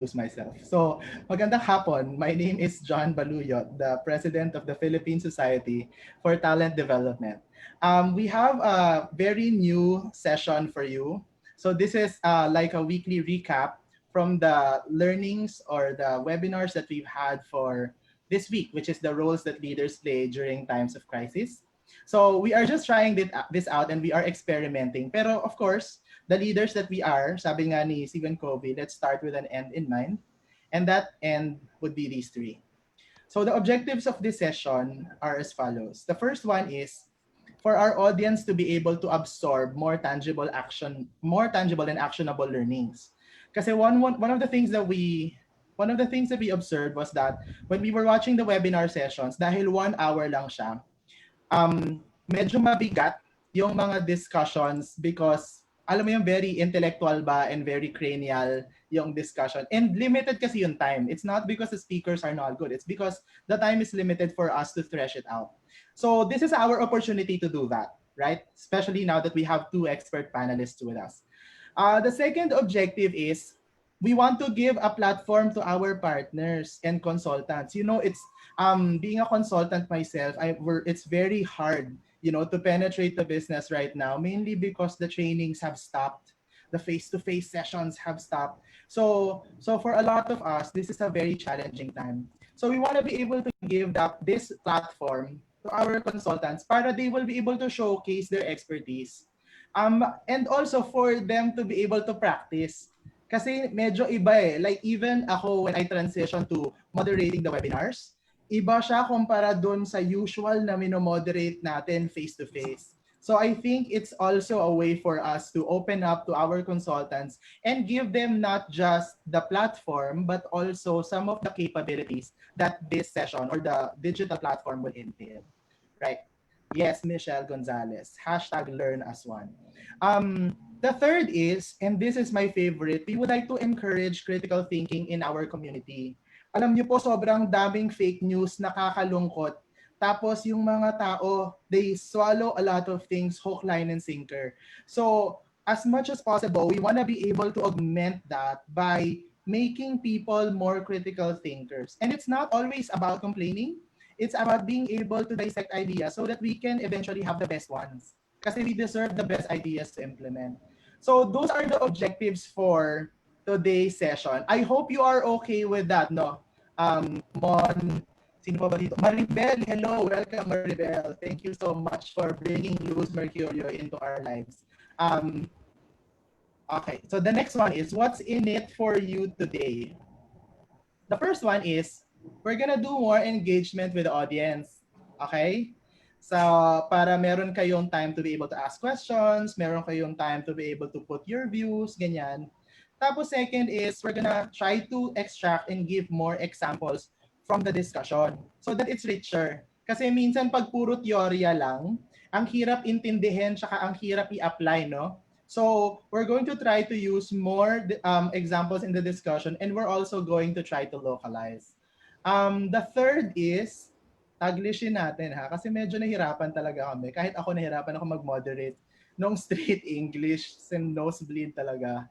introduce myself. So, magandang hapon. My name is John Baluyot, the President of the Philippine Society for Talent Development. We have a very new session for you. So, this is like a weekly recap from the learnings or the webinars that we've had for this week, which is the roles that leaders play during times of crisis. So, we are just trying this out and we are experimenting. Pero, of course, the leaders that we are, sabi nga ni Stephen Covey, let's start with an end in mind. And that end would be these three. So the objectives of this session are as follows. The first one is for our audience to be able to absorb more tangible and actionable learnings. Kasi one of the things that we observed was that when we were watching the webinar sessions, dahil 1 hour lang siya, medyo mabigat yung mga discussions because alam mo yung very intellectual ba and very cranial yung discussion. And limited kasi yung time. It's not because the speakers are not good. It's because the time is limited for us to thresh it out. So this is our opportunity to do that, right? Especially now that we have two expert panelists with us. The second objective is we want to give a platform to our partners and consultants. You know, it's being a consultant myself, it's very hard, to penetrate the business right now, mainly because the trainings have stopped, the face-to-face sessions have stopped. So for a lot of us, this is a very challenging time. So we want to be able to give this platform to our consultants para they will be able to showcase their expertise. And also for them to be able to practice. Kasi medyo iba eh. Like even ako when I transition to moderating the webinars, iba siya kumpara dun sa usual na minomoderate natin face-to-face. So I think it's also a way for us to open up to our consultants and give them not just the platform, but also some of the capabilities that this session or the digital platform will entail. Right? Yes, Michelle Gonzalez. #learn as one. The third is, and this is my favorite, we would like to encourage critical thinking in our community. Alam niyo po, sobrang daming fake news, nakakalungkot. Tapos yung mga tao, they swallow a lot of things, hook, line, and sinker. So, as much as possible, we want to be able to augment that by making people more critical thinkers. And it's not always about complaining. It's about being able to dissect ideas so that we can eventually have the best ones. Kasi we deserve the best ideas to implement. So those are the objectives for today's session. I hope you are okay with that, no? Sino pa ba dito? Maribel, hello, welcome Maribel. Thank you so much for bringing Luz Mercurio into our lives. Okay, so the next one is, what's in it for you today? The first one is, we're gonna do more engagement with the audience. Okay? So, para meron kayong time to be able to ask questions, meron kayong time to be able to put your views, ganyan. Tapos second is, we're gonna try to extract and give more examples from the discussion so that it's richer. Kasi minsan pag puro teorya lang, ang hirap intindihin tsaka ang hirap i-apply, no? So we're going to try to use more examples in the discussion, and we're also going to try to localize. The third is, Taglishin natin ha, kasi medyo nahirapan talaga kami. Kahit ako nahirapan ako mag-moderate nung straight English, sem nosebleed talaga.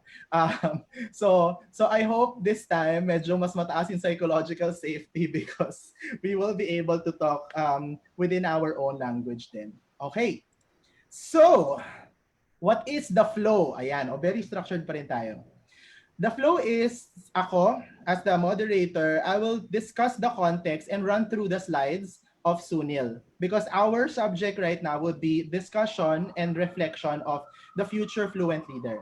So I hope this time medyo mas mataas yung psychological safety because we will be able to talk within our own language then. Okay. So, what is the flow? Ayan, very structured pa rin tayo. The flow is, ako, as the moderator, I will discuss the context and run through the slides of Sunil. Because our subject right now would be discussion and reflection of the future fluent leader.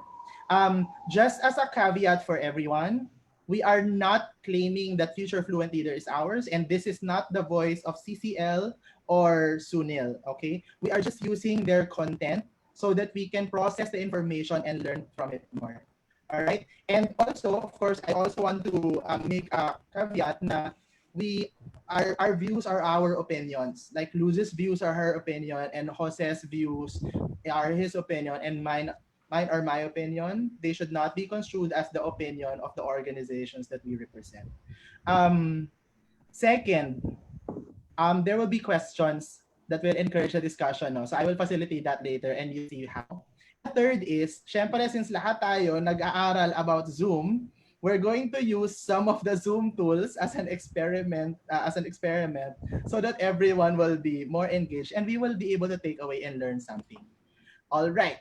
Just as a caveat for everyone, we are not claiming that future fluent leader is ours, and this is not the voice of CCL or Sunil, okay? We are just using their content so that we can process the information and learn from it more. All right. And also, of course, I also want to make a caveat na our views are our opinions. Like Luz's views are her opinion, and Jose's views are his opinion, and mine are my opinion. They should not be construed as the opinion of the organizations that we represent. Second, there will be questions that will encourage the discussion. No? So I will facilitate that later, and you see how. And the third is, syempre since lahat tayo nag-aaral about Zoom, we're going to use some of the Zoom tools as an experiment, so that everyone will be more engaged and we will be able to take away and learn something. All right.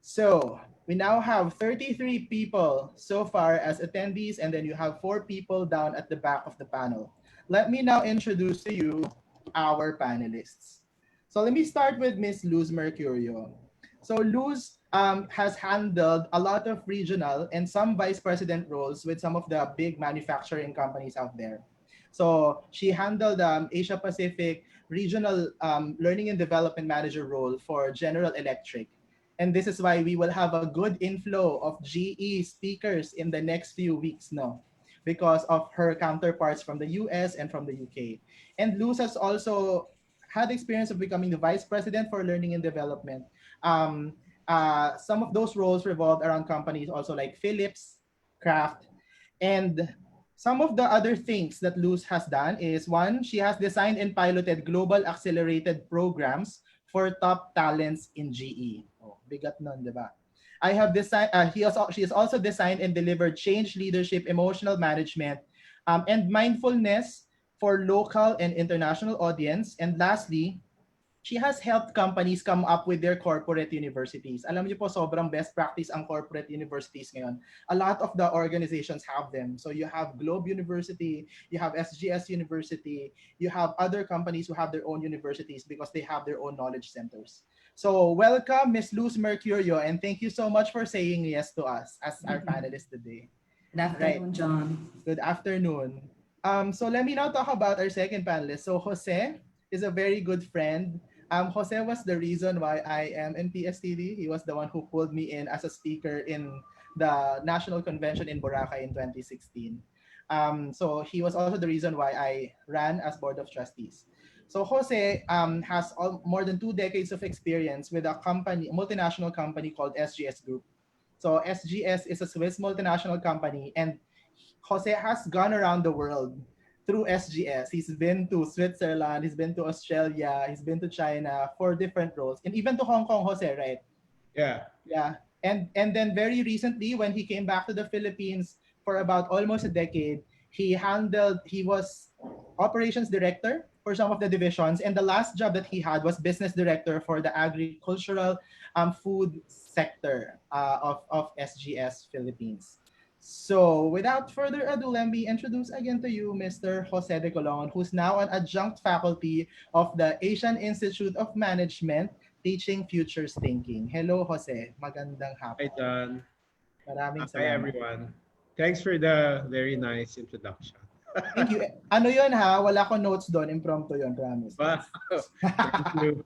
So we now have 33 people so far as attendees, and then you have 4 people down at the back of the panel. Let me now introduce to you our panelists. So let me start with Miss Luz Mercurio. So Luz has handled a lot of regional and some vice president roles with some of the big manufacturing companies out there. So she handled Asia Pacific regional learning and development manager role for General Electric, and this is why we will have a good inflow of GE speakers in the next few weeks, no? Because of her counterparts from the US and from the UK. And Luz has also had experience of becoming the vice president for learning and development. Um, some of those roles revolved around companies also like Philips, Kraft, and some of the other things that Luz has done is, one, she has designed and piloted global accelerated programs for top talents in GE. Oh, bigat nun, di ba? I have designed. She has also designed and delivered change leadership, emotional management, and mindfulness for local and international audience. And lastly, she has helped companies come up with their corporate universities. Alam niyo po, sobrang best practice ang corporate universities ngayon. A lot of the organizations have them. So you have Globe University, you have SGS University, you have other companies who have their own universities because they have their own knowledge centers. So welcome, Miss Luz Mercurio, and thank you so much for saying yes to us as our panelist today. Good Right. afternoon, John. Good afternoon. So let me now talk about our second panelist. So Jose is a very good friend. Jose was the reason why I am in PSTD. He was the one who pulled me in as a speaker in the National Convention in Boracay in 2016. So he was also the reason why I ran as Board of Trustees. So Jose has more than 2 decades of experience with a multinational company called SGS Group. So SGS is a Swiss multinational company, and Jose has gone around the world through SGS. He's been to Switzerland, he's been to Australia, he's been to China for different roles, and even to Hong Kong, Jose, right? Yeah. Yeah. And then very recently when he came back to the Philippines for about almost a decade, he was operations director for some of the divisions, and the last job that he had was business director for the agricultural food sector of SGS Philippines. So without further ado, let me introduce again to you Mr. Jose Decolongon, who's now an adjunct faculty of the Asian Institute of Management teaching futures thinking. Hello, Jose. Magandang Hi, hapon. John. Maraming Hi, salamat. everyone. Thanks for the very nice introduction. Thank you. Ano yun ha? Wala ko notes doon. Impromptu yun. Promise. Wow. Thank you.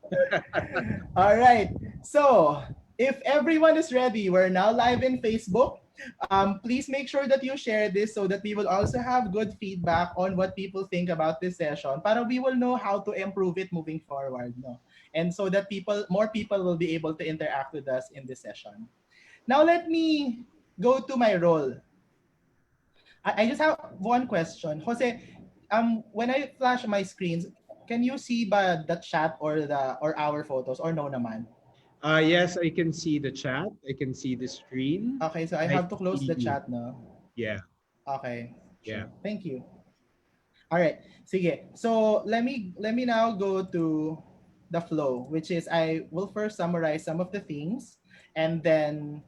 All right. So, if everyone is ready, we're now live in Facebook. Please make sure that you share this so that we will also have good feedback on what people think about this session para we will know how to improve it moving forward. No? And so that more people will be able to interact with us in this session. Now, let me go to my role. I just have one question. Jose, when I flash my screens, can you see ba the chat or our photos or no naman? Yes, I can see the chat. I can see the screen. Okay, so I I have to close see the you. chat, no? Yeah. Okay, Yeah. sure. Thank you. All right. Sige. So let me now go to the flow, which is I will first summarize some of the themes, and then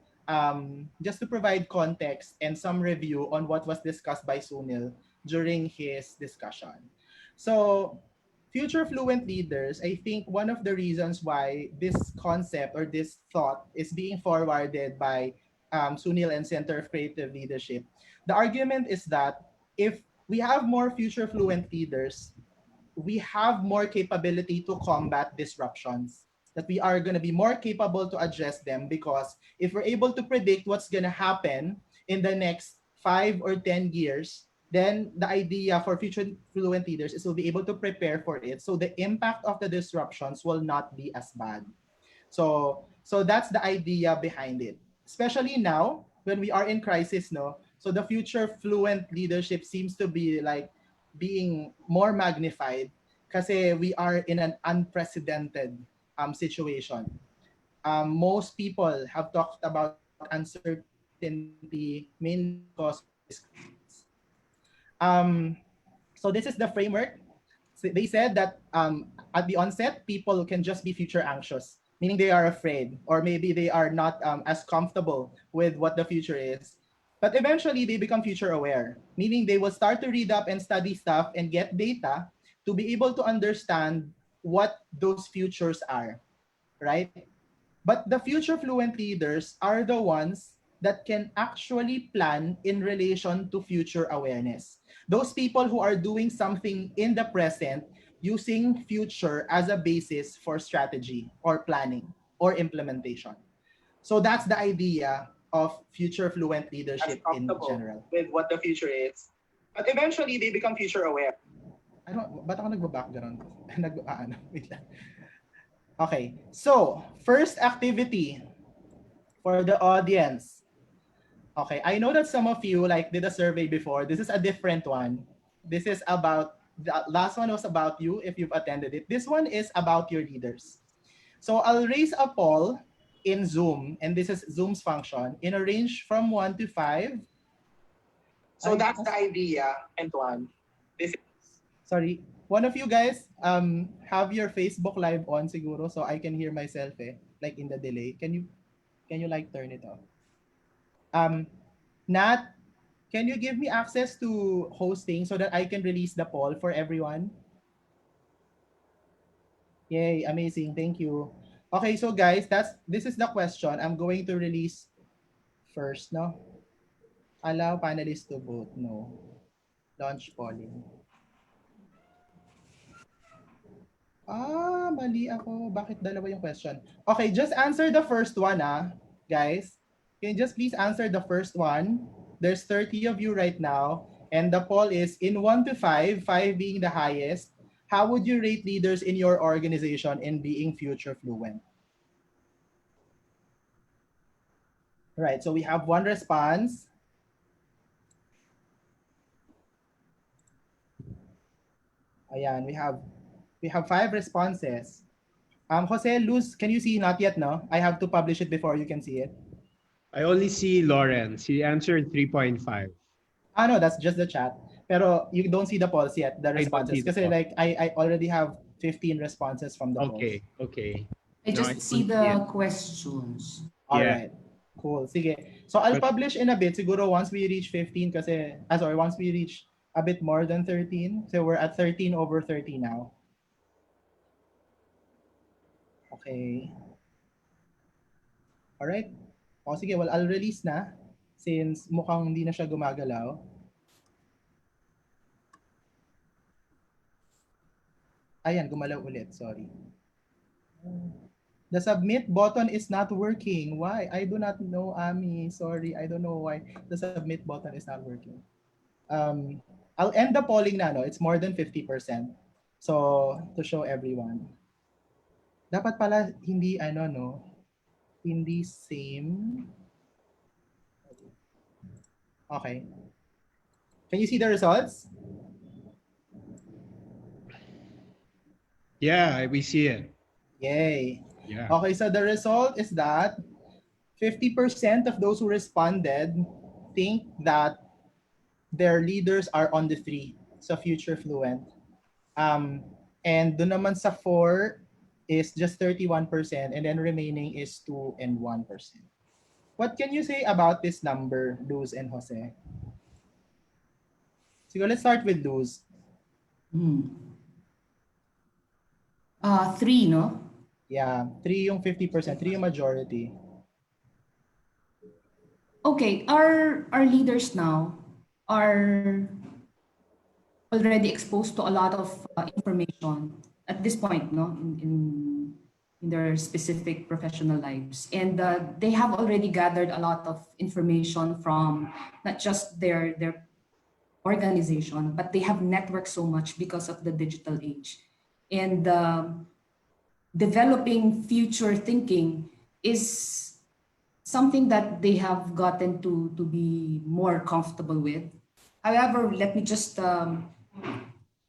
just to provide context and some review on what was discussed by Sunil during his discussion. So future fluent leaders, I think one of the reasons why this concept or this thought is being forwarded by Sunil and Center of Creative Leadership, the argument is that if we have more future fluent leaders, we have more capability to combat disruptions. That we are going to be more capable to address them because if we're able to predict what's going to happen in the next 5 or 10 years, then the idea for future fluent leaders is to be able to prepare for it. So the impact of the disruptions will not be as bad. So that's the idea behind it. Especially now when we are in crisis, no. So the future fluent leadership seems to be like being more magnified kasi we are in an unprecedented situation. Most people have talked about uncertainty mainly because of the screens. So this is the framework. So they said that at the onset, people can just be future anxious, meaning they are afraid, or maybe they are not as comfortable with what the future is. But eventually, they become future aware, meaning they will start to read up and study stuff and get data to be able to understand what those futures are, right? But the future fluent leaders are the ones that can actually plan in relation to future awareness. Those people who are doing something in the present using future as a basis for strategy or planning or implementation. So that's the idea of future fluent leadership in general. With what the future is. But eventually, they become future aware. I don't, ba't ako nagba-background? Wait lang. Okay, so first activity for the audience. Okay, I know that some of you like did a survey before. This is a different one. This is about the last one was about you if you've attended it. This one is about your leaders. So I'll raise a poll in Zoom, and this is Zoom's function in a range from 1 to 5. So that's the idea, and one. This sorry, one of you guys have your Facebook live on siguro so I can hear myself like in the delay. Can you like turn it off? Um Nat, can you give me access to hosting so that I can release the poll for everyone? Yay, amazing. Thank you. Okay, so guys, this is the question I'm going to release first, no? Allow panelists to vote, no. Launch polling. Mali ako. Bakit dalawa yung question? Okay, just answer the first one, guys. Can you just please answer the first one? There's 30 of you right now. And the poll is in 1 to 5, 5 being the highest. How would you rate leaders in your organization in being future fluent? Right, so we have one response. Ayan, we have 5 responses. Jose, Luz, can you see? Not yet, no? I have to publish it before you can see it. I only see Lawrence. He answered 3.5. No, that's just the chat. Pero you don't see the polls yet, the I don't see responses. the Kasi poll. like I already have 15 responses from the polls. Okay. I No, I just see don't see it. the questions. All Yeah. right. Cool. Sige. So I'll But publish in a bit siguro once we reach 15 kasi sorry, once we reach a bit more than 13. So we're at 13 over 30 now. Okay. All right. O sige, well I'll release na since mukhang hindi na siya gumagalaw. Ayan, gumalaw ulit. Sorry. The submit button is not working. Why? I do not know, Ami. Sorry, I don't know why the submit button is not working. I'll end the polling na, no? It's more than 50%. So, to show everyone. Dapat pala hindi no? Hindi same. Okay. Can you see the results? yeah, we see it. Yay. Yeah. Okay, so the result is that 50% of those who responded think that their leaders are on the 3, so future fluent. And doon naman sa 4 is just 31%, and then remaining is 2 and 1%. What can you say about this number, Luz and Jose? So let's start with Luz. 3, no? Yeah, 3 yung 50%, 3 yung majority. Okay, our leaders now are already exposed to a lot of information at this point, no, in their specific professional lives, and they have already gathered a lot of information from not just their organization, but they have networked so much because of the digital age, and developing future thinking is something that they have gotten to be more comfortable with. However, let me just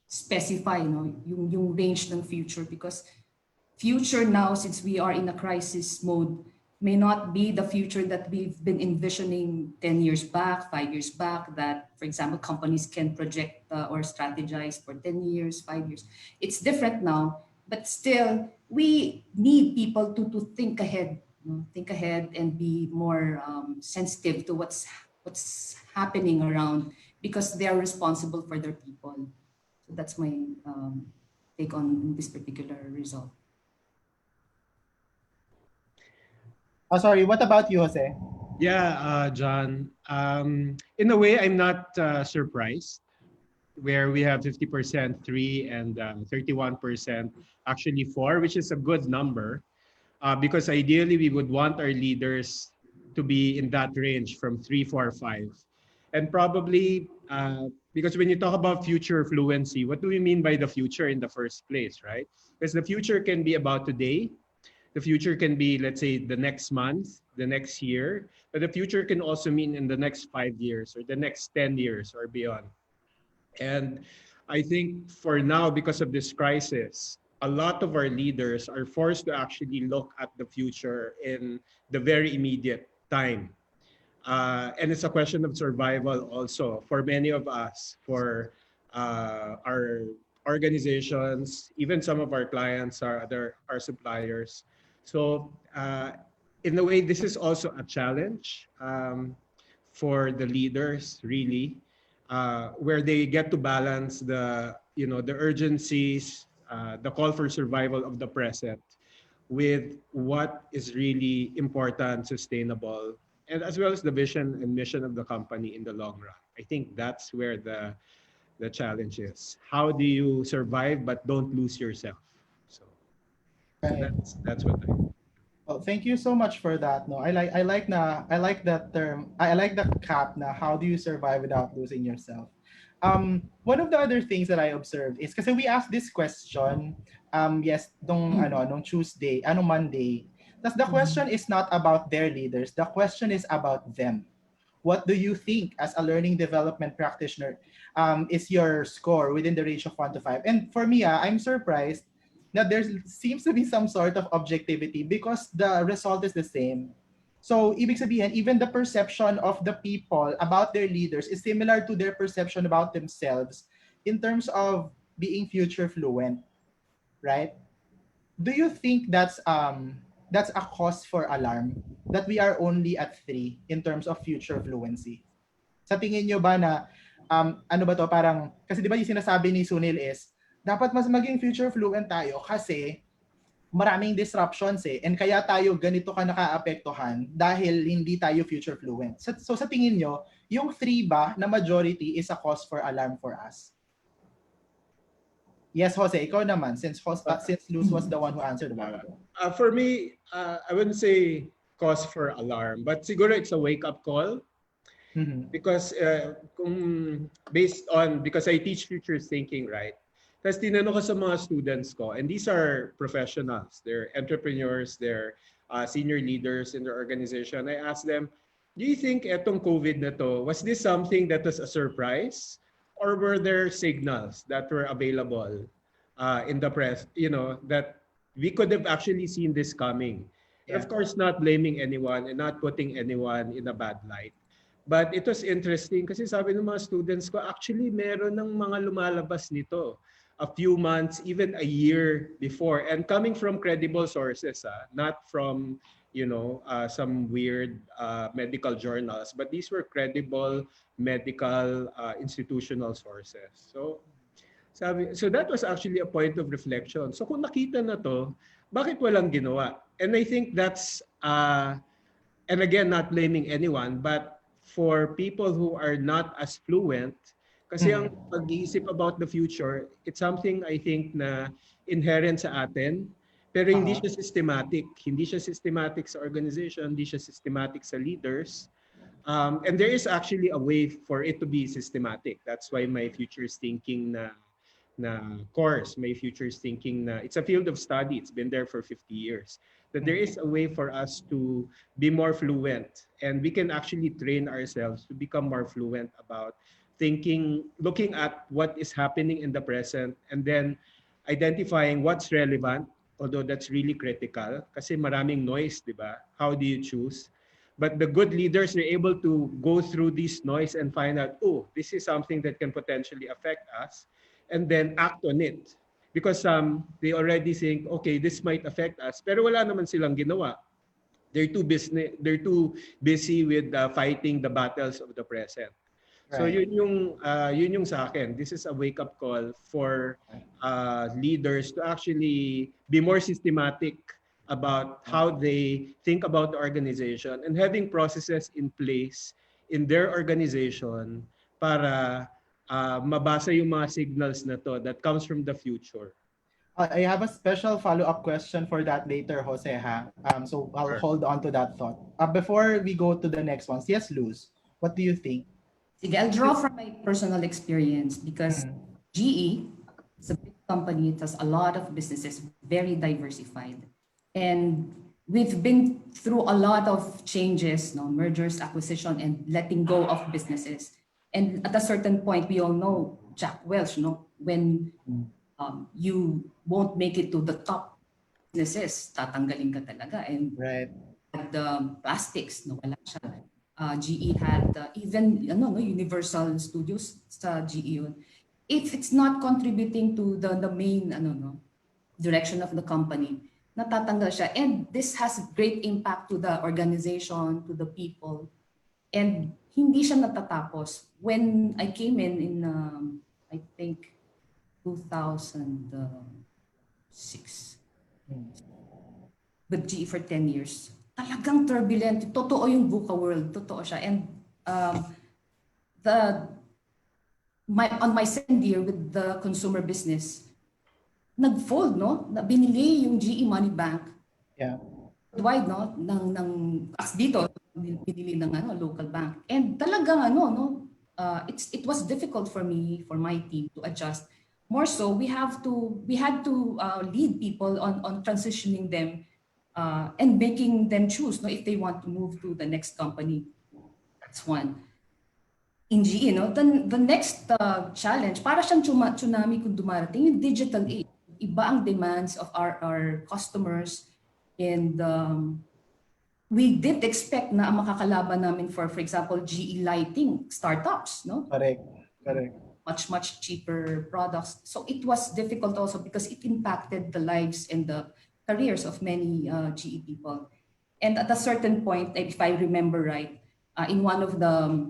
specify yung range ng future, because future now, since we are in a crisis mode, may not be the future that we've been envisioning 10 years back, 5 years back, that, for example, companies can project or strategize for 10 years, 5 years. It's different now, but still, we need people to think ahead, think ahead and be more sensitive to what's happening around because they are responsible for their people. So that's my take on this particular result. Oh, sorry. What about you, Jose? Yeah, John. In a way, I'm not surprised where we have 50% three and 31% actually four, which is a good number because ideally we would want our leaders to be in that range from three, four, five. And probably because when you talk about future fluency, what do we mean by the future in the first place, right? Because the future can be about today, the future can be, let's say, the next month, the next year, but the future can also mean in the next 5 years or the next 10 years or beyond. And I think for now, because of this crisis, a lot of our leaders are forced to actually look at the future in the very immediate time. And it's a question of survival also for many of us, for our organizations, even some of our clients, our suppliers. So in a way, this is also a challenge for the leaders, really, where they get to balance the urgencies, the call for survival of the present with what is really important, sustainable, and as well as the vision and mission of the company in the long run. I think that's where the challenge is. How do you survive but don't lose yourself? So so Right. that's what I. Well, thank you so much for that. No, I like that term. I like the cap na how do you survive without losing yourself. One of the other things that I observed is kasi we asked this question yes nung Tuesday, Monday. That's the Mhm. question is not about their leaders. The question is about them. What do you think as a learning development practitioner is your score within the range of 1 to 5? And for me, I'm surprised that there seems to be some sort of objectivity because the result is the same. So, ibig sabihin, even the perception of the people about their leaders is similar to their perception about themselves in terms of being future fluent, right? Do you think that's a cause for alarm that we are only at 3 in terms of future fluency? Sa tingin nyo ba na ano ba to parang kasi 'di ba yung sinasabi ni Sunil is dapat mas maging future fluent tayo kasi maraming disruptions and kaya tayo ganito ka nakaapektuhan dahil hindi tayo future fluent. So sa tingin nyo, yung 3 ba na majority is a cause for alarm for us? Yes, Jose, ikaw naman since Luz was the one who answered a while ago. For me, I wouldn't say cause for alarm, but siguro it's a wake-up call Mhm. because because I teach futures thinking, right? Tapos tinanong ko sa mga students ko, and these are professionals, they're entrepreneurs, they're senior leaders in their organization. I asked them, do you think etong COVID na to, was this something that was a surprise? Or were there signals that were available in the press, that we could have actually seen this coming? And of Yeah. course, not blaming anyone and not putting anyone in a bad light. But it was interesting kasi sabi ng mga students ko, actually meron ng mga lumalabas nito a few months, even a year before. And coming from credible sources, not from, some weird medical journals, but these were credible medical institutional sources. So that was actually a point of reflection. So kung nakita na to, bakit walang ginawa? And I think that's and again, not blaming anyone, but for people who are not as fluent, kasi ang Mhm. pag-iisip about the future, it's something I think na inherent sa atin, pero hindi Uh-huh. siya systematic. Hindi siya systematic sa organization, hindi siya systematic sa leaders. And there is actually a way for it to be systematic. That's why my futures thinking na course, my futures thinking na it's a field of study. It's been there for 50 years. That there is a way for us to be more fluent, and we can actually train ourselves to become more fluent about thinking, looking at what is happening in the present, and then identifying what's relevant although that's really critical kasi maraming noise, di ba? How do you choose? But the good leaders are able to go through this noise and find out, oh, this is something that can potentially affect us, and then act on it. Because they already think, okay, this might affect us, pero wala naman silang ginawa. They're too busy with fighting the battles of the present. So Right. yun yung sa akin. This is a wake up call for leaders to actually be more systematic about how they think about the organization and having processes in place in their organization para mabasa yung mga signals na to that comes from the future. I have a special follow-up question for that later, Jose, ha? So I'll Sure. hold on to that thought. Before we go to the next ones, yes, Luz, what do you think? Sige, I'll draw from my personal experience because Mhm. GE is a big company. It has a lot of businesses, very diversified. And we've been through a lot of changes, no, mergers, acquisition, and letting go of businesses. And at a certain point, we all know Jack Welch, no, when you won't make it to the top businesses, tatanggalin ka talaga. And Right. the plastics, nawala siya. GE had even ano, no, Universal Studios sa GE yun. If it's not contributing to the main ano, no, direction of the company, natatanggal siya. And this has great impact to the organization, to the people. And hindi siya natatapos. When I came in I think 2006, with GE for 10 years. Talagang turbulent. Totoo yung VUCA world. Totoo siya. And the on my second year with the consumer business, nag-fold, no? Na binili yung GE Money Bank Yeah. worldwide, no? Ng as dito, binili ng ano, local bank. And talagang ano, no? It was difficult for me, for my team to adjust. More so, we had to lead people on transitioning them and making them choose, no, if they want to move to the next company. That's one. In GE, no, the next challenge, para siyang tsunami kung dumarating, yung digital age. Iba ang demands of our customers, and we didn't expect na ang makakalaban namin for example, GE Lighting startups, no? Correct. Correct. Much cheaper products. So it was difficult also because it impacted the lives and the careers of many GE people. And at a certain point, if I remember right, in one of the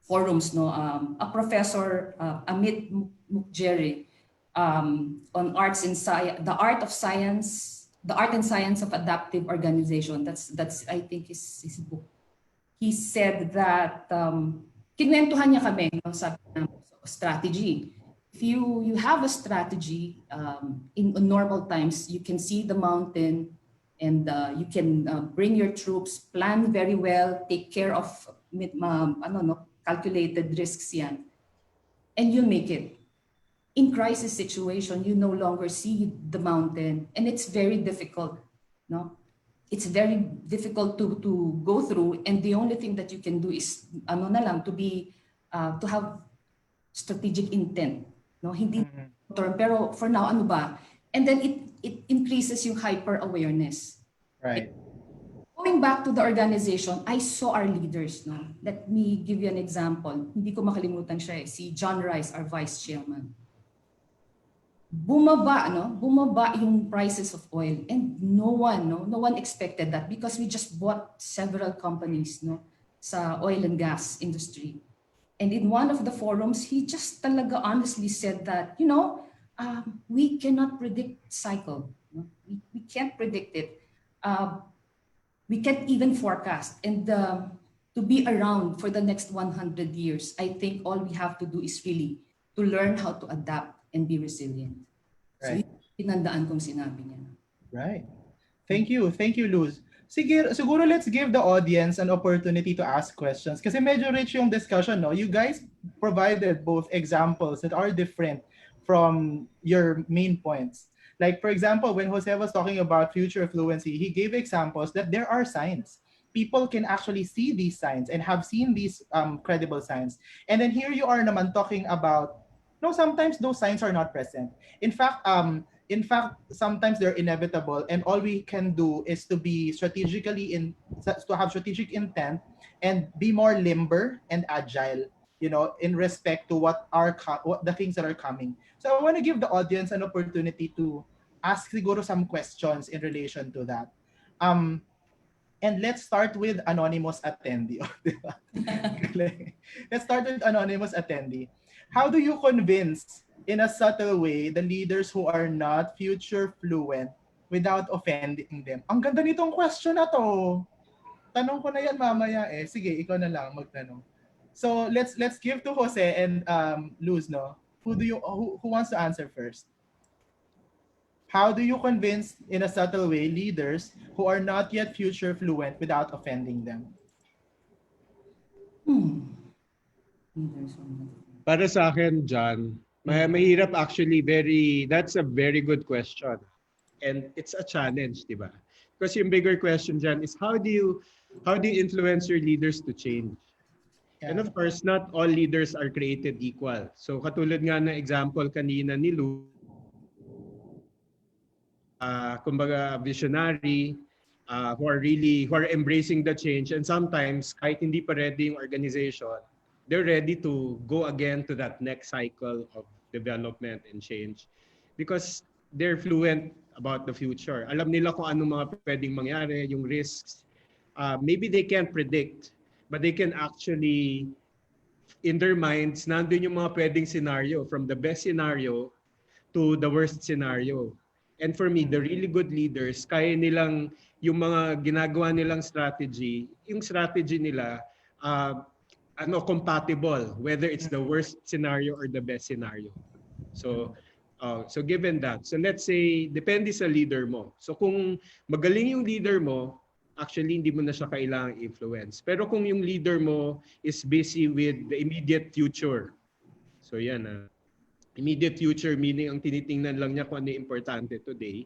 forums, no, a professor, Amit Mukherjee, on arts and science, the art and science of adaptive organization. That's I think his book. He said that kinwentuhan niya kami, no, sabi na, strategy. If you have a strategy in normal times, you can see the mountain and you can bring your troops, plan very well, take care of calculated risks yan, and you make it. In crisis situation, you no longer see the mountain, and it's very difficult, no? It's very difficult to go through, and the only thing that you can do is ano na lang, to have strategic intent, no? Hindi term, pero for now ano ba? And then it increases yung hyper awareness. Right. Going back to the organization, I saw our leaders, no? Let me give you an example. Hindi ko makalimutan siya, si John Rice, our vice chairman. Bumaba yung prices of oil, and no one expected that because we just bought several companies, no, sa oil and gas industry. And in one of the forums, he just talaga honestly said that, we cannot predict cycle. No? We can't predict it. We can't even forecast. And to be around for the next 100 years, I think all we have to do is really to learn how to adapt and be resilient. Right. So, pinandaan kong sinabi niya. Right. Thank you, Luz. Siguro let's give the audience an opportunity to ask questions kasi medyo rich yung discussion, no? You guys provided both examples that are different from your main points. Like, for example, when Jose was talking about future fluency, he gave examples that there are signs. People can actually see these signs and have seen these credible signs. And then here you are naman talking about, no, sometimes those signs are not present. In fact, in fact, sometimes they're inevitable, and all we can do is to be to have strategic intent and be more limber and agile, in respect to what the things that are coming. So I want to give the audience an opportunity to ask siguro some questions in relation to that. Um, and let's start with anonymous attendee. Di ba? Galing. Let's start with anonymous attendee. How do you convince in a subtle way the leaders who are not future fluent without offending them? Ang ganda nitong question na to. Tanong ko na yan mamaya eh. Sige, ikaw na lang magtanong. So let's give to Jose and Luz, no? Who wants to answer first? How do you convince in a subtle way leaders who are not yet future fluent without offending them? Hmm. Leaders on the Para sa akin, John, mahirap actually, that's a very good question. And it's a challenge, di ba? Because yung bigger question dyan is how do you influence your leaders to change? And Yeah. of course, not all leaders are created equal. So katulad nga na example kanina ni Lou, kumbaga visionary, who are embracing the change, and sometimes kahit hindi pa ready yung organization, they're ready to go again to that next cycle of development and change because they're fluent about the future. Alam nila kung anong mga pwedeng mangyari, yung risks. Maybe they can't predict, but they can actually, in their minds, nandun yung mga pwedeng scenario, from the best scenario to the worst scenario. And for me, the really good leaders, kaya nilang yung mga ginagawa nilang strategy, yung strategy nila, compatible, whether it's the worst scenario or the best scenario. So given that, so let's say, depende sa leader mo. So kung magaling yung leader mo, actually hindi mo na siya kailangang influence. Pero kung yung leader mo is busy with the immediate future, so yan immediate future, meaning ang tinitingnan lang niya kung ano yung importante today,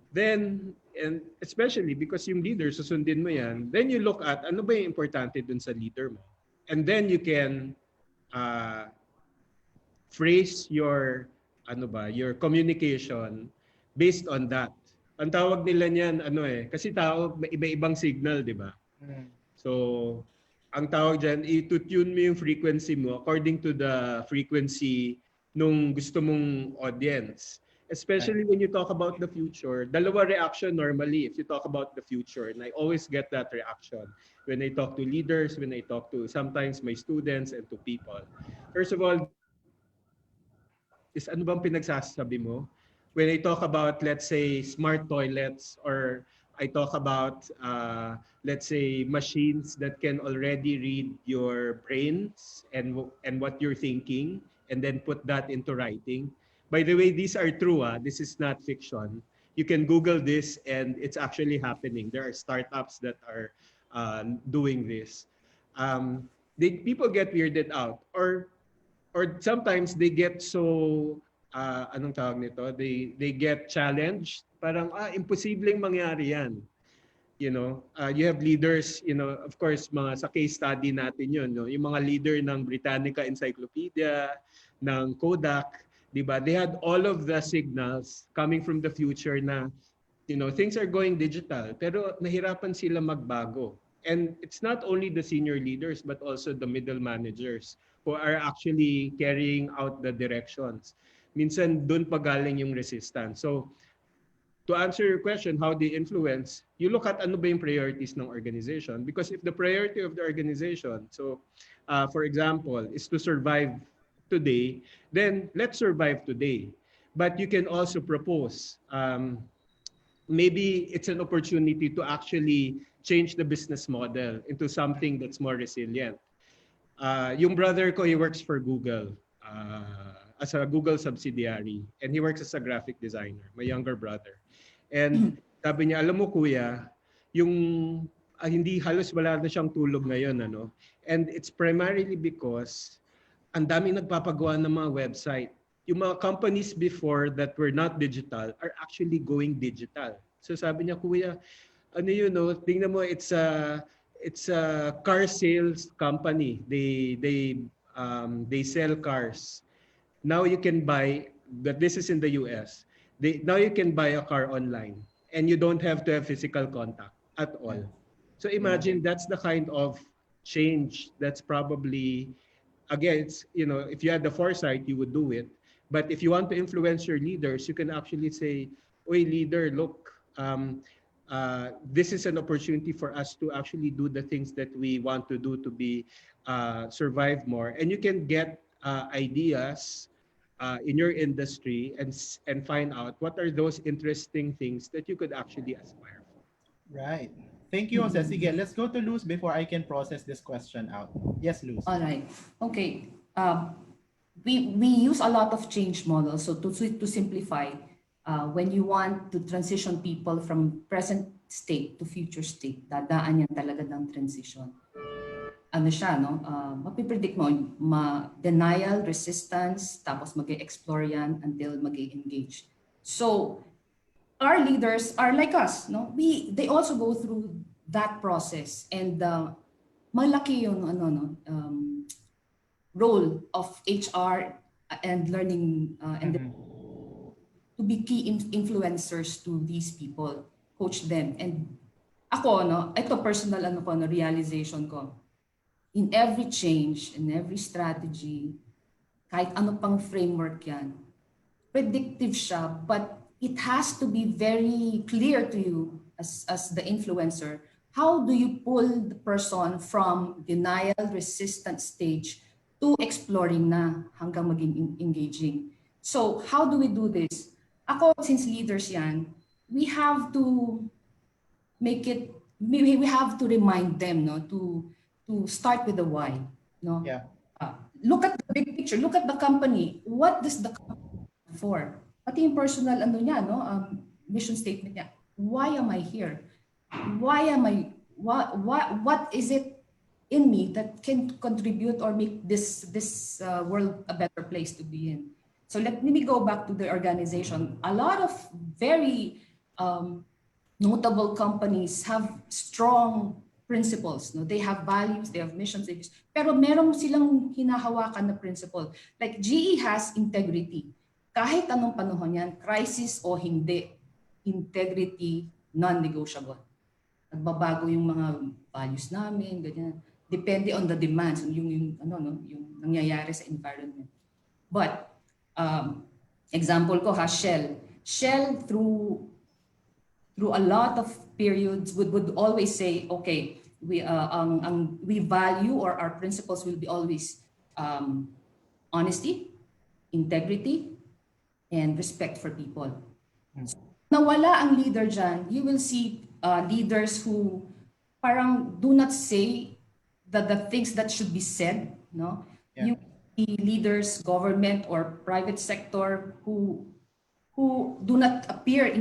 then, and especially because yung leader, susundin mo yan, then you look at ano ba yung importante dun sa leader mo. And then you can phrase your your communication based on that. Ang tawag nila niyan kasi tao may iba-ibang signal, di ba? So ang tawag diyan, i-tune mo yung frequency mo according to the frequency nung gusto mong audience. Especially when you talk about the future, dalawa reaction normally if you talk about the future, and I always get that reaction when I talk to leaders, when I talk to sometimes my students and to people. First of all, is ano bang pinagsasabi mo? When I talk about, let's say, smart toilets, or I talk about, let's say, machines that can already read your brains and what you're thinking, and then put that into writing. By the way, these are true. This is not fiction. You can Google this, and it's actually happening. There are startups that are doing this. People get weirded out, or sometimes they get so anong tawag nito, they get challenged, parang imposibleng mangyari yan, you have leaders, of course mga sa case study natin yun, no? Yung mga leader ng Britannica Encyclopedia, ng Kodak, di ba, they had all of the signals coming from the future na things are going digital, pero nahirapan sila magbago. And it's not only the senior leaders, but also the middle managers who are actually carrying out the directions. Minsan, doon pagaling yung resistance. So, to answer your question, how they influence, you look at ano ba yung priorities ng organization. Because if the priority of the organization, so, for example, is to survive today, then let's survive today. But you can also propose, maybe it's an opportunity to actually change the business model into something that's more resilient. Yung brother ko, he works for Google as a Google subsidiary, and he works as a graphic designer, my younger brother. And sabi niya, alam mo kuya, yung hindi halos wala na siyang tulog ngayon, and it's primarily because ang daming nagpapagawa ng mga website. Yung mga companies before that were not digital are actually going digital. So sabi niya, kuya, tingnan mo, it's a car sales company. They sell cars. Now you can buy, but this is in the US. Now you can buy a car online and you don't have to have physical contact at all. Yeah. So Yeah. imagine that's the kind of change that's probably, again, it's, if you had the foresight, you would do it. But if you want to influence your leaders, you can actually say, "Oy, leader, look, this is an opportunity for us to actually do the things that we want to do to be survive more." And you can get ideas in your industry and find out what are those interesting things that you could actually aspire for. Right. Thank you, Jose. Sige, let's go to Luz before I can process this question out. Yes, Luz. All right. Okay. We use a lot of change models. So to simplify, when you want to transition people from present state to future state, dadaan yan talaga ng transition. Ano siya, no? Mapipredict mo, denial, resistance, tapos mag-explore yan until mag-engage. So our leaders are like us, no? They also go through that process, and malaki yung role of HR and learning and Mhm. to be key influencers to these people, coach them. And ako, no, ito personal realization ko. In every change, in every strategy, kahit ano pang framework yan, predictive siya, but it has to be very clear to you as the influencer. How do you pull the person from denial resistant stage to exploring na hanggang maging engaging? So how do we do this? Ako, since leaders yan, we have to make it, we have to remind them, no, to start with the why, no. Yeah. Look at the big picture, look at the company. What does the company stand for? Pati yung personal niya, no, mission statement niya. Why am I here? Why am I, what is it in me that can contribute or make this world a better place to be in? So let me go back to the organization. A lot of very notable companies have strong principles, no? They have values, they have missions, pero meron silang hinahawakan na principle. Like GE has integrity. Kahit anong panahon yan, crisis o hindi, integrity non-negotiable. Nagbabago yung mga values namin, ganyan. Depende on the demands, yung nangyayari sa environment. But example ko Shell. Shell through a lot of periods would always say, okay, we value, or our principles will be always honesty, integrity, and respect for people. So, nawala ang leader dyan, you will see leaders who parang do not say the things that should be said, no? Yeah. You see leaders, government or private sector who do not appear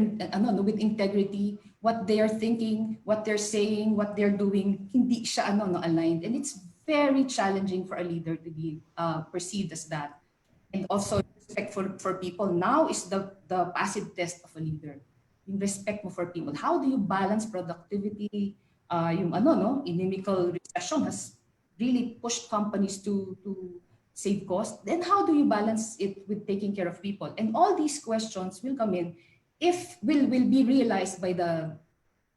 with integrity. What they are thinking, what they're saying, what they're doing, hindi siya aligned, and it's very challenging for a leader to be perceived as that. And also respect for people now is the passive test of a leader. Yung respect mo for people. How do you balance productivity? Yung inimical recession has really pushed companies to save cost. Then how do you balance it with taking care of people? And all these questions will come in if will be realized by the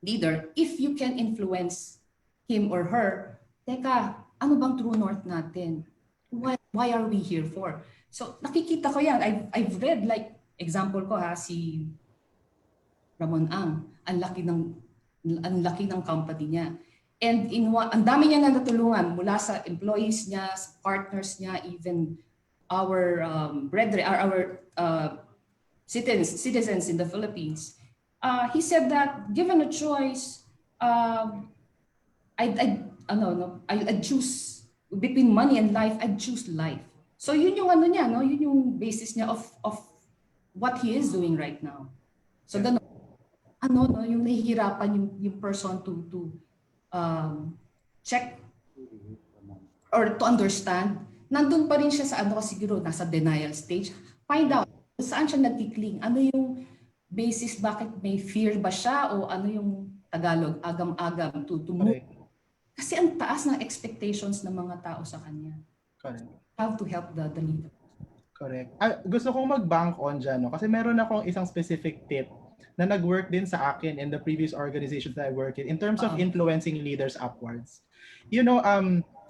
leader if you can influence him or her. Teka, ano bang true north natin? Why are we here for? So nakikita ko yan. I've read, like example ko si Ramon Ang, ang laki ng company niya. And ang dami niya na natulungan mula sa employees niya, sa partners niya, even our our citizens in the Philippines. He said that given a choice, I'd choose between money and life. I'd choose life. So yun yung niya, no? Yun yung basis niya of what he is doing right now. So ganun, yung nahihirapan yung person to check or to understand, nandun pa rin siya sa siguro nasa denial stage. Find out saan siya nagkikling, ano yung basis, bakit may fear ba siya, o ano yung Tagalog, agam-agam to move. Kasi ang taas ng expectations ng mga tao sa kanya. Correct. How to help the leader. Correct. Gusto kong mag-bank on dyan, no? Kasi meron akong isang specific tip na nag-work din sa akin in the previous organizations that I worked in terms of Oo. influencing leaders upwards. You know,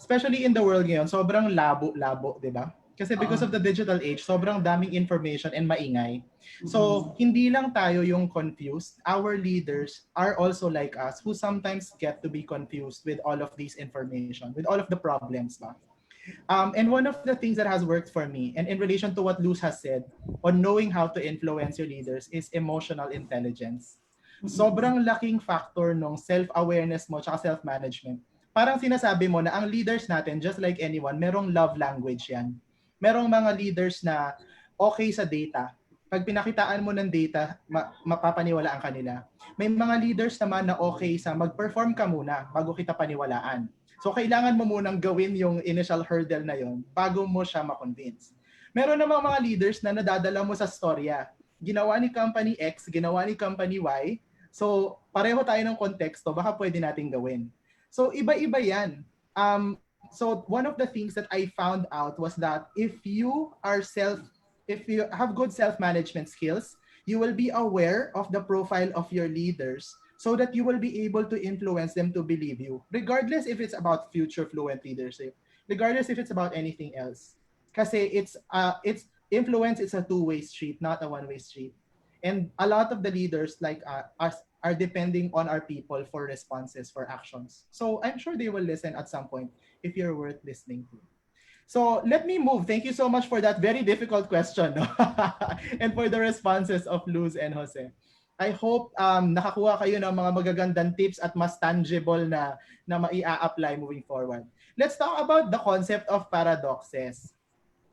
especially in the world ngayon, sobrang labo-labo, di ba? Kasi because of Oo. the digital age, sobrang daming information and maingay. So, Mm-mm. hindi lang tayo yung confused. Our leaders are also like us who sometimes get to be confused with all of these information, with all of the problems ba? And one of the things that has worked for me, and in relation to what Luz has said, on knowing how to influence your leaders is emotional intelligence. Mm-mm. Sobrang laking factor ng self-awareness mo at self-management. Parang sinasabi mo na ang leaders natin, just like anyone, merong love language yan. Merong mga leaders na okay sa data. Pag pinakitaan mo ng data, mapapaniwalaan ka nila. May mga leaders naman na okay sa mag-perform ka muna bago kita paniwalaan. So, kailangan mo munang gawin yung initial hurdle na yon bago mo siya ma-convince. Meron namang mga leaders na nadadala mo sa storya. Ginawa ni company X, ginawa ni company Y. So, pareho tayo ng konteksto, baka pwede nating gawin. So, iba-iba yan. So, one of the things that I found out was that if you have good self-management skills, you will be aware of the profile of your leaders so that you will be able to influence them to believe you, regardless if it's about future fluent leadership, regardless if it's about anything else. Kasi it's influence is a two-way street, not a one-way street. And a lot of the leaders like us are depending on our people for responses, for actions. So I'm sure they will listen at some point if you're worth listening to. So let me move. Thank you so much for that very difficult question, no? And for the responses of Luz and Jose. I hope nakakuha kayo ng mga magagandang tips at mas tangible na maia-apply moving forward. Let's talk about the concept of paradoxes.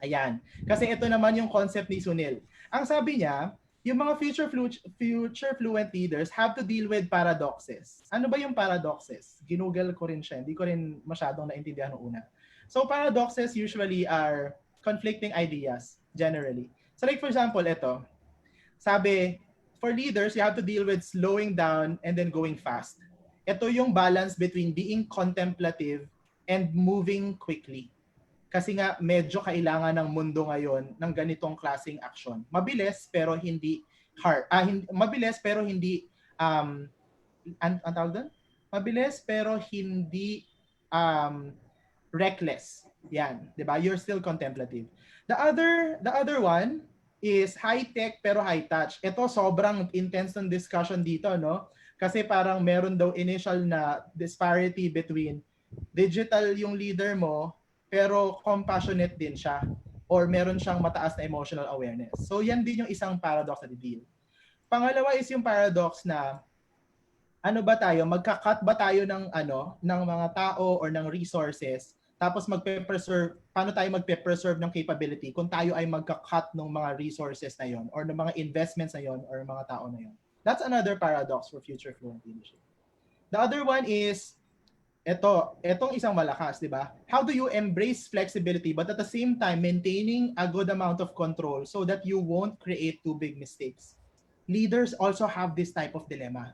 Ayan. Kasi ito naman yung concept ni Sunil. Ang sabi niya, yung mga future fluent leaders have to deal with paradoxes. Ano ba yung paradoxes? Ginugol ko rin siya. Hindi ko rin masyadong naintindihan noong una. So paradoxes usually are conflicting ideas generally. So like for example, ito. Sabi, for leaders, you have to deal with slowing down and then going fast. Ito yung balance between being contemplative and moving quickly. Kasi nga medyo kailangan ng mundo ngayon ng ganitong klaseng action. Mabilis pero hindi hard. Mabilis pero hindi ang tawag doon? Mabilis pero hindi um, reckless. Yan, 'di ba? You're still contemplative. The other one is high tech pero high touch. Ito sobrang intense ng discussion dito, no? Kasi parang meron daw initial na disparity between digital yung leader mo pero compassionate din siya or meron siyang mataas na emotional awareness. So yan din yung isang paradox na deal. Pangalawa is yung paradox na ano ba tayo, magka-cut ba tayo ng mga tao or ng resources, tapos magpe-preserve, paano tayo magpe-preserve ng capability kung tayo ay magka-cut ng mga resources na yon or ng mga investments na yon or mga tao na yon. That's another paradox for future fluent leadership. The other one is etong isang malakas, di ba? How do you embrace flexibility but at the same time maintaining a good amount of control so that you won't create too big mistakes? Leaders also have this type of dilemma.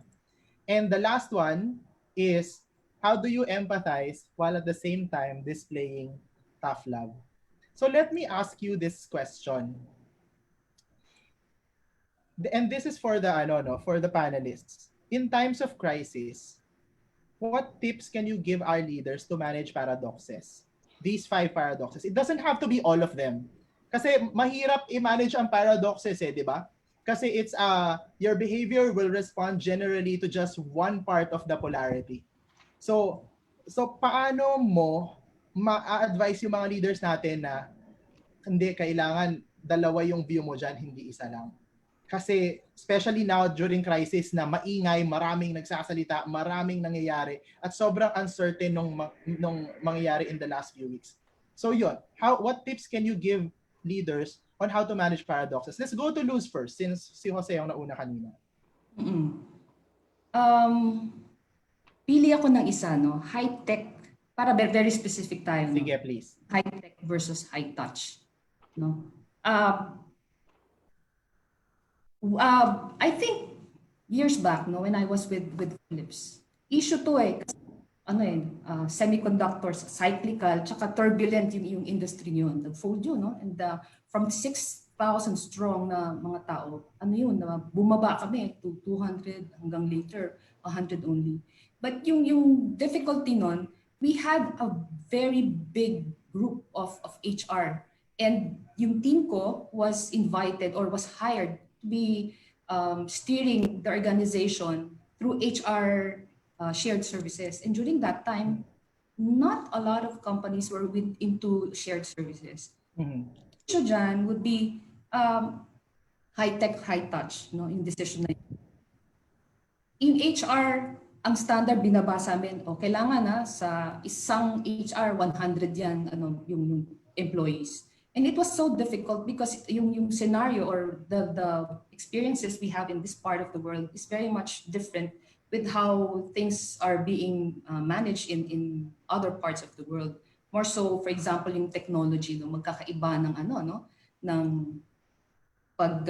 And the last one is how do you empathize while at the same time displaying tough love? So let me ask you this question. And this is for the for the panelists. In times of crisis, what tips can you give our leaders to manage paradoxes? These 5 paradoxes. It doesn't have to be all of them. Kasi mahirap i-manage ang paradoxes di ba? Kasi it's your behavior will respond generally to just one part of the polarity. So paano mo ma-advise yung mga leaders natin na hindi kailangan dalawa yung view mo diyan, hindi isa lang. Kasi especially now during crisis na maingay, maraming nagsasalita, maraming nangyayari at sobrang uncertain nung mangyayari in the last few weeks. So yun, what tips can you give leaders on how to manage paradoxes? Let's go to Luz first since si Jose ang nauna kanina. Mm-mm. Um, Pili ako ng isa, no? High-tech, para very specific tayo, no? Sige, please. High-tech versus high-touch, no? I think years back, no, when I was with Philips, issue to kasi semiconductors, cyclical, tsaka turbulent yung industry yun. Nag-fold yun, no? And from 6,000 strong na mga tao, bumaba kami to 200 hanggang later, 100 only. But yung difficulty nun, we had a very big group of HR. And yung team ko was invited or was hired to be steering the organization through HR shared services. And during that time, not a lot of companies were into shared services. Mhm. So dyan would be high-tech, high-touch, no, in decision making. In HR, ang standard binaba sa amin, kailangan sa isang HR, 100 yan, yung employees. And it was so difficult because yung scenario or the experiences we have in this part of the world is very much different with how things are being managed in other parts of the world. More so, for example, yung technology, no, magkakaiba ng ng pag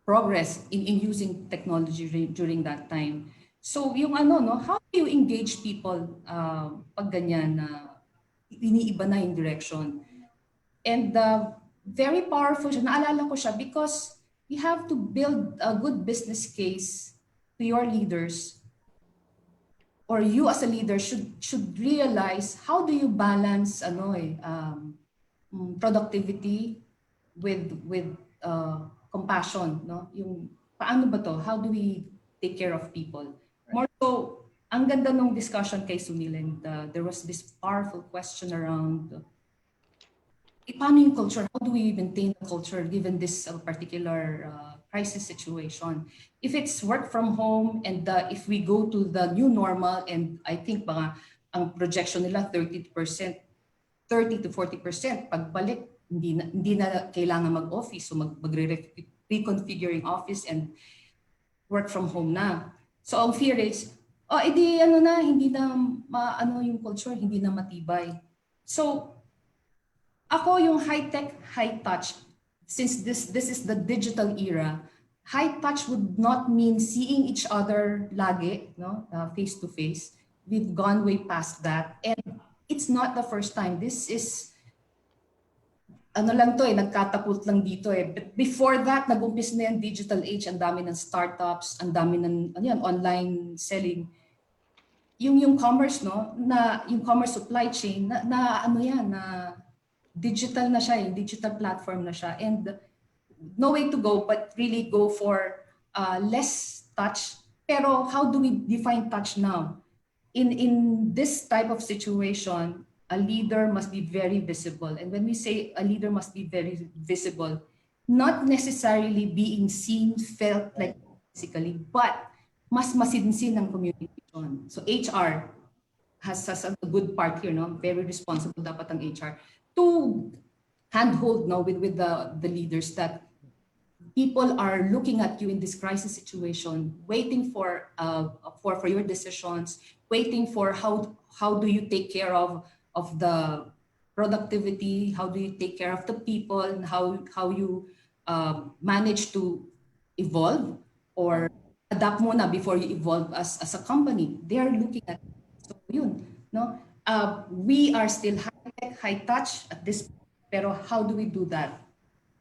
progress in using technology during that time. So yung how do you engage people pag ganyan na iniiba na yung direction? And very powerful siya. Naalala ko siya because you have to build a good business case to your leaders, or you as a leader should realize how do you balance productivity with compassion, no? Yung paano ba to? How do we take care of people? More so, ang ganda nung discussion kay Sunil, and there was this powerful question around paano yung culture? How do we maintain the culture given this particular crisis situation? If it's work from home and if we go to the new normal, and I think ang projection nila 30%, 30 to 40%, pagbalik, hindi na kailangan mag-office. So reconfigure yung office and work from home na. So ang fear is, hindi na yung culture, hindi na matibay. So ako yung high-tech, high-touch, since this is the digital era, high-touch would not mean seeing each other lagi, no, face-to-face. We've gone way past that. And it's not the first time. This is, nagkatapult lang dito eh. But before that, nag-umpis na yung digital age, ang dami ng startups, ang dami ng online selling. Yung commerce, no, yung commerce supply chain, na digital na siya, yung digital platform na siya. And no way to go but really go for less touch. Pero how do we define touch now? In this type of situation, a leader must be very visible. And when we say a leader must be very visible, not necessarily being seen, felt like physically, but mas masinsin ng communication. So HR has a good part here, no? Very responsible dapat ang HR to handhold with the leaders that people are looking at you in this crisis situation, waiting for your decisions, waiting for how do you take care of the productivity, how do you take care of the people, and how you manage to evolve or adapt muna before you evolve as a company. They are looking at it. So yun, no? We are still high-tech, high-touch at this point, pero how do we do that?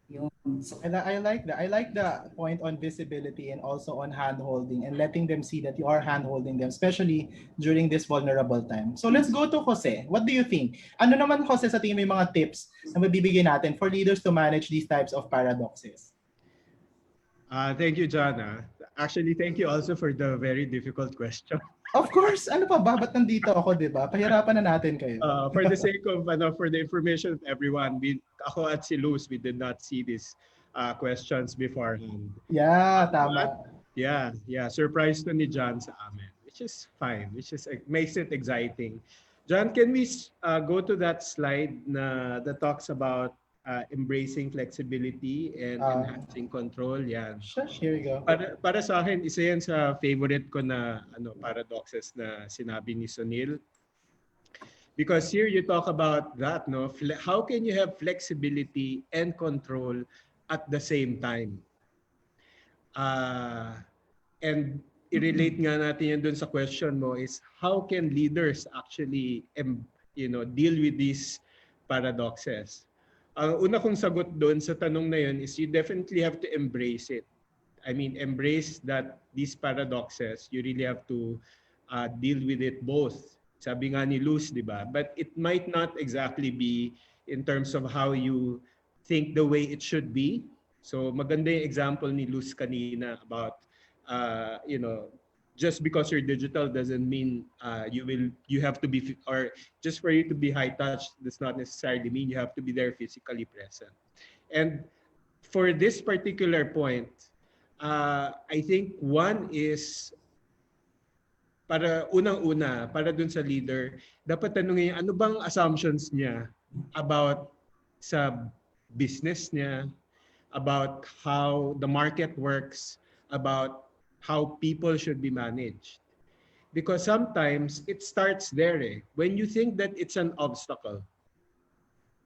Yun. So, I like that. I like the point on visibility and also on hand-holding and letting them see that you are hand-holding them, especially during this vulnerable time. So let's go to Jose. What do you think? Ano naman, Jose, sa tingin mo yung mga tips na mabibigyan natin for leaders to manage these types of paradoxes? Thank you, Jana. Actually, thank you also for the very difficult question. Of course, ano pa ba? Ba't nandito ako, di ba? Pahirapan na natin kayo. For the sake of, for the information of everyone, ako at si Luz, we did not see these questions beforehand. Yeah, tama. Yeah, surprise to ni John sa amin, which is fine, makes it exciting. John, can we go to that slide that talks about embracing flexibility and enhancing control? Yan. Sure, here you go. Para sa akin, isa yan sa favorite ko na paradoxes na sinabi ni Sunil. Because here you talk about that, no? How can you have flexibility and control at the same time? And i-relate nga natin yan dun sa question mo is how can leaders actually deal with these paradoxes? Ang una kong sagot doon sa tanong na yun is you definitely have to embrace it. I mean, embrace that these paradoxes. You really have to deal with it both. Sabi nga ni Luz, di ba? But it might not exactly be in terms of how you think the way it should be. So maganda yung example ni Luz kanina about, just because you're digital doesn't mean you have to be, or just for you to be high touch does not necessarily mean you have to be there physically present. And for this particular point, I think one is para unang-una, para dun sa leader, dapat tanungin ano bang assumptions niya about sa business niya, about how the market works, about how people should be managed. Because sometimes it starts there eh. When you think that it's an obstacle,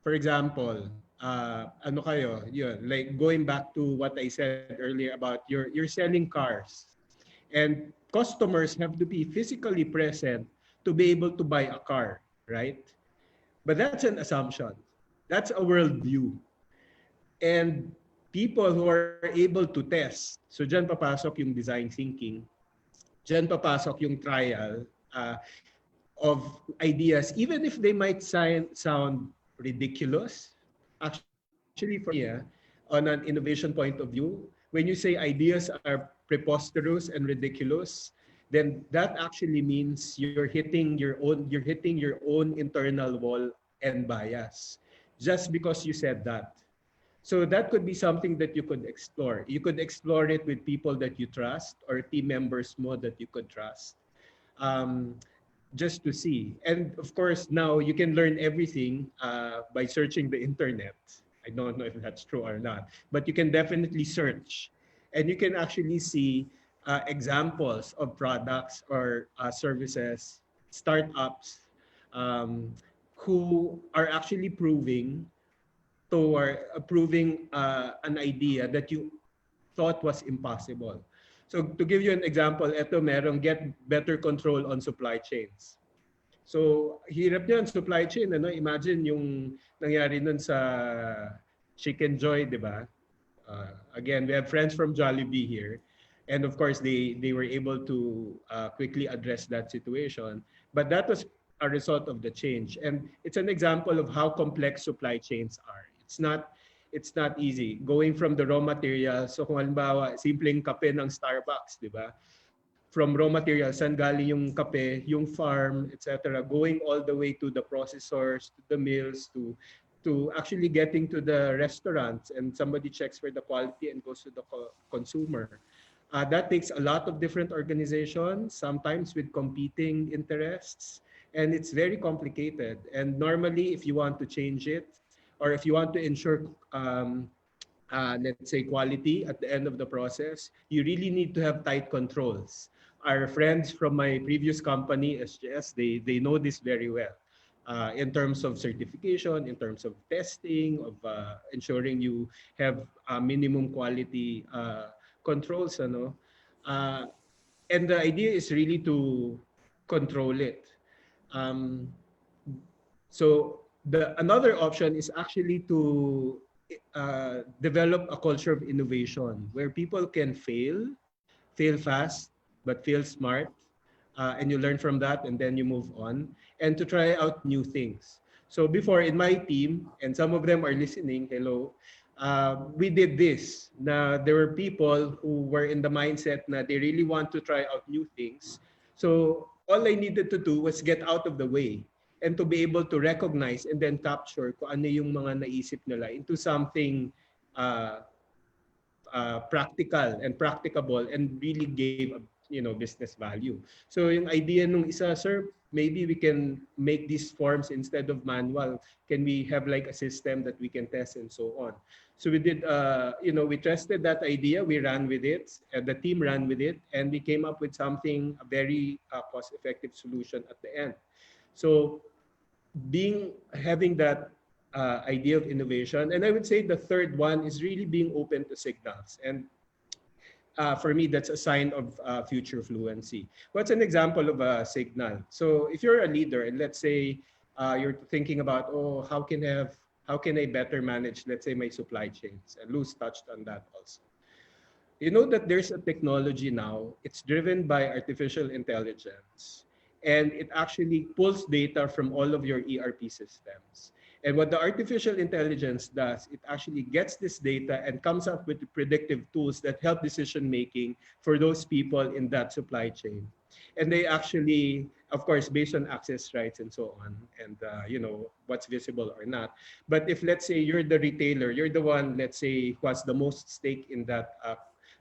for example, ano kayo, yun, like going back to what I said earlier about you're selling cars and customers have to be physically present to be able to buy a car, right? But that's an assumption. That's a worldview. And people who are able to test, so dyan papasok yung design thinking, dyan papasok yung trial of ideas, even if they might sound ridiculous. Actually, for me, on an innovation point of view, when you say ideas are preposterous and ridiculous, then that actually means you're hitting your own internal wall and bias just because you said that. So that could be something that you could explore. You could explore it with people that you trust or team members more that you could trust. Um, just to see. And of course, now you can learn everything by searching the internet. I don't know if that's true or not, but you can definitely search. And you can actually see examples of products or services, startups um, who are actually proving an idea that you thought was impossible. So to give you an example, ito merong get better control on supply chains. So hirap yan, supply chain. Ano? Imagine yung nangyari nun sa Chicken Joy, di ba? Again, we have friends from Jollibee here. And of course, they were able to quickly address that situation. But that was a result of the change. And it's an example of how complex supply chains are. It's not easy. Going from the raw materials, so kung halimbawa, simpleng kape ng Starbucks, di ba? From raw materials, saan galing yung kape, yung farm, etc., going all the way to the processors, to the mills, to actually getting to the restaurants, and somebody checks for the quality and goes to the consumer. That takes a lot of different organizations, sometimes with competing interests, and it's very complicated. And normally, if you want to change it, or if you want to ensure, let's say, quality at the end of the process, you really need to have tight controls. Our friends from my previous company, SGS, they know this very well. In terms of certification, in terms of testing, of ensuring you have minimum quality controls, ano. And the idea is really to control it. So another option is actually to develop a culture of innovation where people can fail fast, but fail smart, and you learn from that, and then you move on, and to try out new things. So before in my team, and some of them are listening, hello, we did this. Now there were people who were in the mindset that they really want to try out new things. So all I needed to do was get out of the way and to be able to recognize and then capture kung ano yung mga naisip nila into something practical and practicable and really gave business value. So yung idea nung isa, sir, maybe we can make these forms instead of manual. Can we have like a system that we can test and so on? So we did, we tested that idea, we ran with it, the team ran with it, and we came up with something, a very cost-effective solution at the end. So having that idea of innovation. And I would say the third one is really being open to signals. And for me, that's a sign of future fluency. What's an example of a signal? So if you're a leader and let's say you're thinking about, oh, how can I better manage, let's say, my supply chains? And Luz touched on that also. You know that there's a technology now, it's driven by artificial intelligence, and it actually pulls data from all of your ERP systems. And what the artificial intelligence does, it actually gets this data and comes up with the predictive tools that help decision making for those people in that supply chain. And they actually, of course, based on access rights and so on, and what's visible or not. But if let's say you're the retailer, you're the one, let's say, who has the most stake in that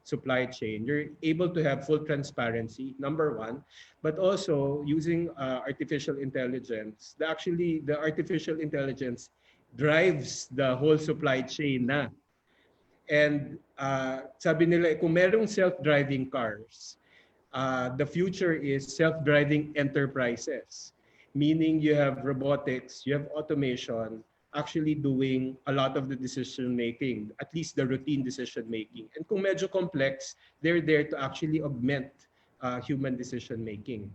supply chain, you're able to have full transparency, number one, but also using artificial intelligence. The artificial intelligence drives the whole supply chain na. And sabi nila, kung merong self-driving cars, the future is self-driving enterprises, meaning you have robotics, you have automation actually doing a lot of the decision making, at least the routine decision making. And kung medyo complex, they're there to actually augment human decision making.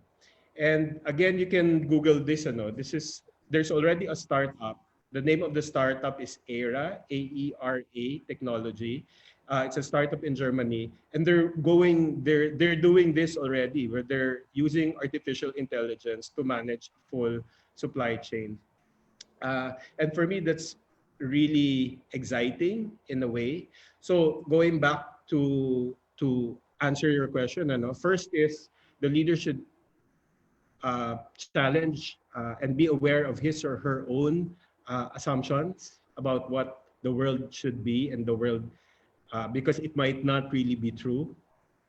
And again, you can Google this. There's already a startup. The name of the startup is ERA, AERA Technology. It's a startup in Germany, and they're doing this already, where they're using artificial intelligence to manage full supply chain. And for me, that's really exciting in a way. So going back to answer your question, first is the leader should challenge and be aware of his or her own assumptions about what the world should be and the world, because it might not really be true.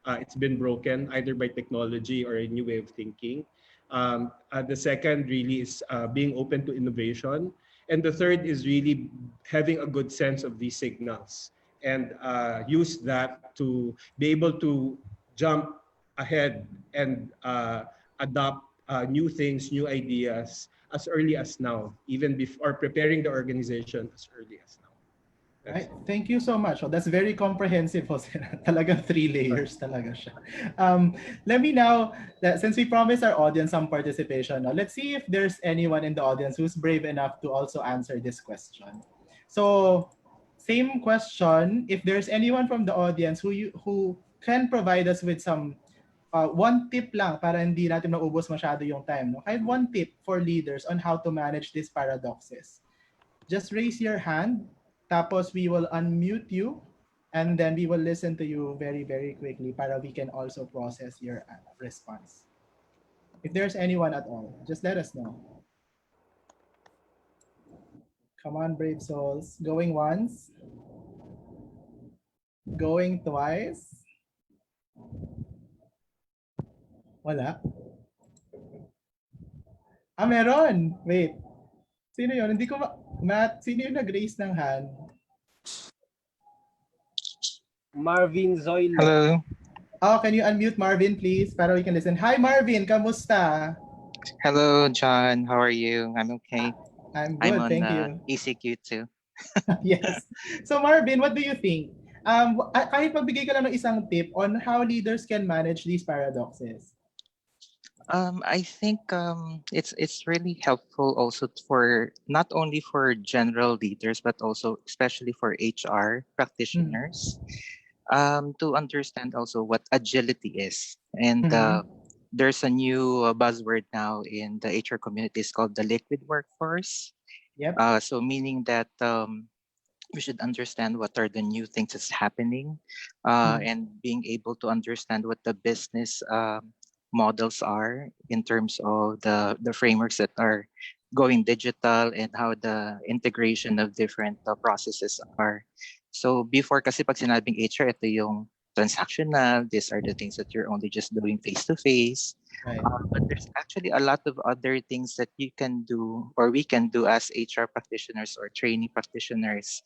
It's been broken either by technology or a new way of thinking. The second really is being open to innovation. And the third is really having a good sense of these signals and use that to be able to jump ahead and adopt new things, new ideas as early as now, even before preparing the organization as early as now. Right. Thank you so much. Oh, that's very comprehensive. Talagang three layers talaga siya. Let me now, since we promised our audience some participation, let's see if there's anyone in the audience who's brave enough to also answer this question. So, same question. If there's anyone from the audience who can provide us with some one tip lang para hindi natin maubos masyado yung time. No? Kahit one tip for leaders on how to manage these paradoxes. Just raise your hand. Tapos we will unmute you and then we will listen to you very, very quickly para we can also process your response. If there's anyone at all, just let us know. Come on, brave souls. Going once. Going twice. Wala. Meron. Wait. Sino yun? Hindi ko Matt, sino yung nag-raise ng hand? Marvin Zoilo. Hello. Oh, can you unmute Marvin, please? Para we can listen. Hi, Marvin. Kamusta? Hello, John. How are you? I'm okay. I'm good, I'm on thank you. ECQ too. Yes. So, Marvin, what do you think? Kahit magbigay ka lang ng isang tip on how leaders can manage these paradoxes. I think it's really helpful also for not only for general leaders but also especially for HR practitioners to understand also what agility is. And there's a new buzzword now in the HR community. It's called the liquid workforce. Yep. So meaning that we should understand what are the new things that's happening and being able to understand what the business models are in terms of the frameworks that are going digital and how the integration of different processes are. So before kasi pag sinabing HR, ito yung transactional, these are the things that you're only just doing face-to-face. Right. But there's actually a lot of other things that you can do or we can do as HR practitioners or training practitioners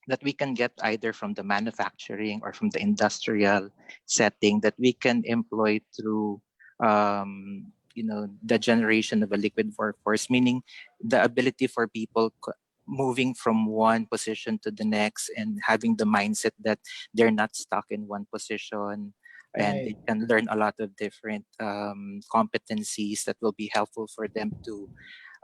that we can get either from the manufacturing or from the industrial setting that we can employ through the generation of a liquid workforce, meaning the ability for people moving from one position to the next and having the mindset that they're not stuck in one position, and Right. they can learn a lot of different competencies that will be helpful for them to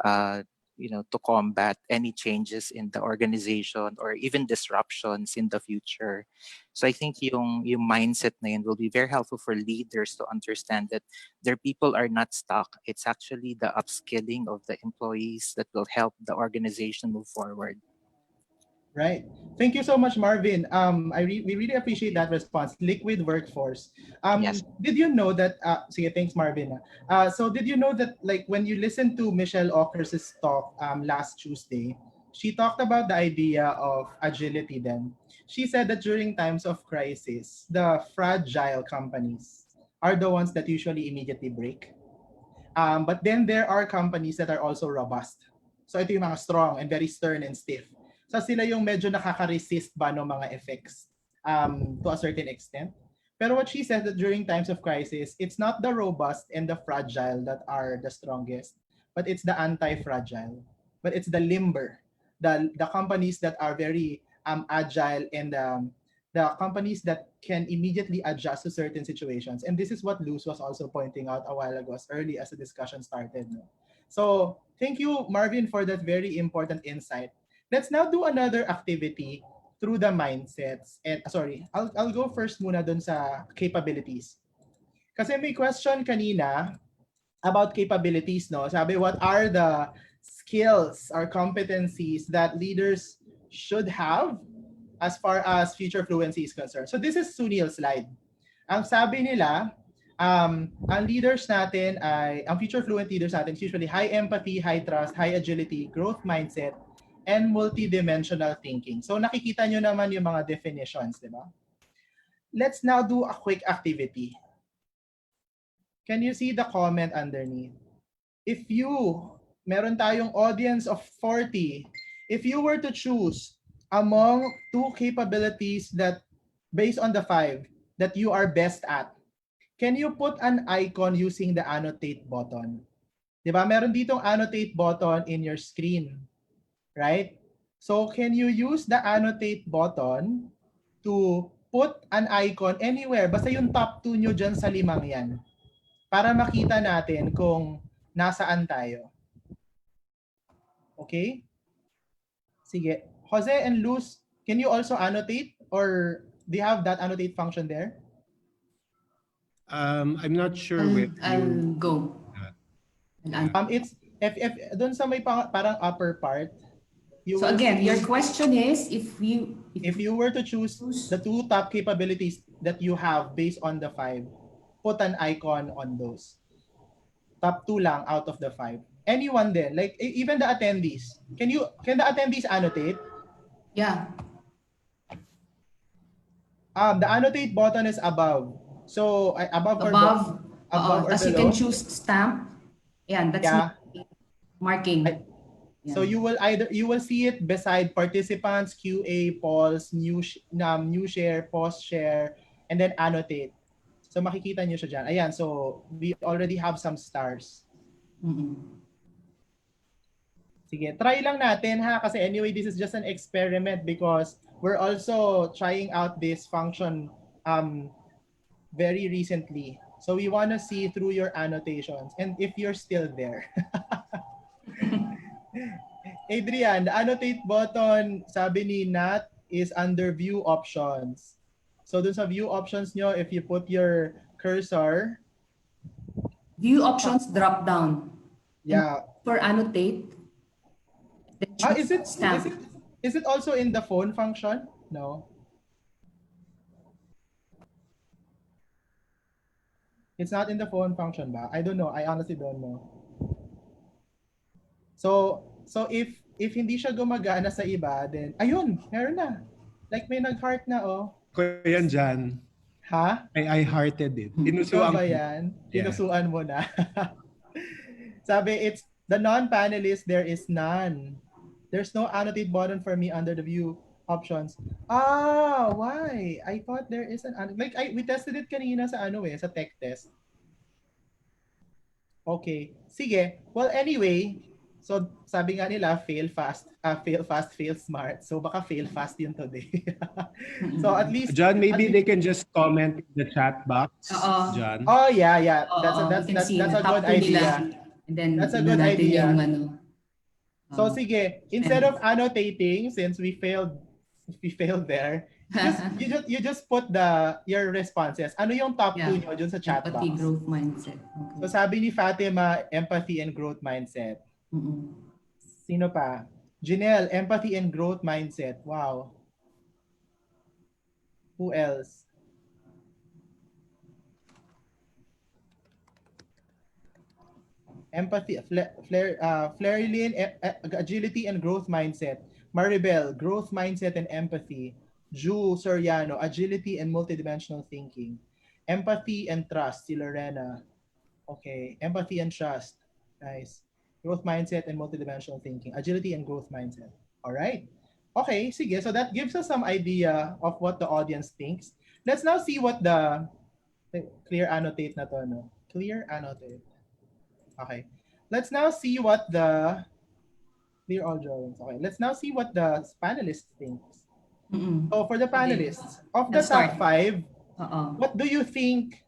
uh, to combat any changes in the organization or even disruptions in the future. So I think yung mindset na yun will be very helpful for leaders to understand that their people are not stuck. It's actually the upskilling of the employees that will help the organization move forward. Right. Thank you so much, Marvin. We really appreciate that response. Liquid workforce. Yes. Did you know that? Sige, thanks, Marvin. So did you know that like when you listen to Michelle Ockers' talk last Tuesday, she talked about the idea of agility. Then she said that during times of crisis, the fragile companies are the ones that usually immediately break. But then there are companies that are also robust. So ito yung mga strong and very stern and stiff. So sila yung medyo nakaka-resist ba ng mga effects to a certain extent. Pero what she said that during times of crisis, it's not the robust and the fragile that are the strongest, but it's the anti-fragile. But it's the limber, the companies that are very agile and the companies that can immediately adjust to certain situations. And this is what Luz was also pointing out a while ago, as early as the discussion started. No? So thank you, Marvin, for that very important insight. Let's now do another activity through the mindsets. And sorry, I'll go first muna dun sa capabilities. Kasi may question kanina about capabilities, no? Sabi, what are the skills or competencies that leaders should have as far as future fluency is concerned? So this is Sunil's slide. Ang sabi nila, ang leaders natin ang future fluent leaders natin is usually high empathy, high trust, high agility, growth mindset, and multidimensional thinking. So nakikita nyo naman yung mga definitions, di ba? Let's now do a quick activity. Can you see the comment underneath? If meron tayong audience of 40, if you were to choose among two capabilities that based on the 5 that you are best at, can you put an icon using the annotate button? 'Di ba? Meron ditong annotate button in your screen, right? So can you use the annotate button to put an icon anywhere, basta yung top 2 nyo dyan sa 5 yan, para makita natin kung nasaan tayo. Okay? Sige. Jose and Luz, can you also annotate or do you have that annotate function there? I'm not sure with I'll you. go. It's if doon sa may parang upper part, you So will again, see your question is if you were to choose the 2 top capabilities that you have based on the 5, put an icon on those. Top 2 lang out of the 5. Anyone then, like even the attendees. Can the attendees annotate? yeah, The annotate button is above. So above or as you below. can choose stamp. Yeah, that's Yeah. marking. So you will see it beside participants, QA, polls, new share, post share, and then annotate. So makikita niyo siya dyan. Ayan, so we already have some stars. Mm-mm. Sige, try lang natin ha, kasi anyway, this is just an experiment because we're also trying out this function very recently. So we want to see through your annotations and if you're still there. Adrian, the annotate button, sabi ni Nat, is under view options. So dun sa view options nyo, if you put your cursor, View options drop down. yeah. And for annotate, then choose stamp. Is it also in the phone function? No. It's not in the phone function ba? I don't know. I honestly don't know. So if hindi siya gumagana sa iba, then ayun, meron na. Like may nag-heart na oh. Ko yan dyan. Ha? I hearted it. Ikaw Inusuan ba ko. yan? Yeah. Tinusuan mo na. Sabi, it's the non-panelist, there is none. There's no annotate button for me under the view options. Ah, why? I thought there is an like we tested it kanina sa sa tech test. Okay. Sige. Well, anyway, So sabi nga nila, fail fast, fail smart. So baka fail fast yun today. So at least, John, at maybe least, they can just comment in the chat box, Oo. John. oh yeah, yeah. That's a, Oo, we that's can that's see that's na a good top 2 nila. idea. And then, That's a tingnan good natin yung idea. So sige, instead of strength. annotating, since we failed there, you just put your responses. Ano yung top Yeah. 2 nyo dun sa chat Empathy, box? growth mindset. So Okay. sabi ni Fatima, empathy and growth mindset. Mm-mm. Sino pa? Janelle, empathy and growth mindset. Wow. Who else? Empathy, Flairlin, agility and growth mindset. Maribel, growth mindset and empathy. Ju Soriano, agility and multidimensional thinking. Empathy and trust, si Lorena. Okay, empathy and trust. Nice. Growth mindset and multidimensional thinking. Agility and growth mindset. All right. Okay, sige. So that gives us some idea of what the audience thinks. Let's now see what the clear annotate na to, no? Clear annotate. Okay. Let's now see what the clear all drawings. Okay. Let's now see what the panelists thinks. Mm-mm. So for the Okay. panelists, of the Let's start. top 5, Oo. what do you think?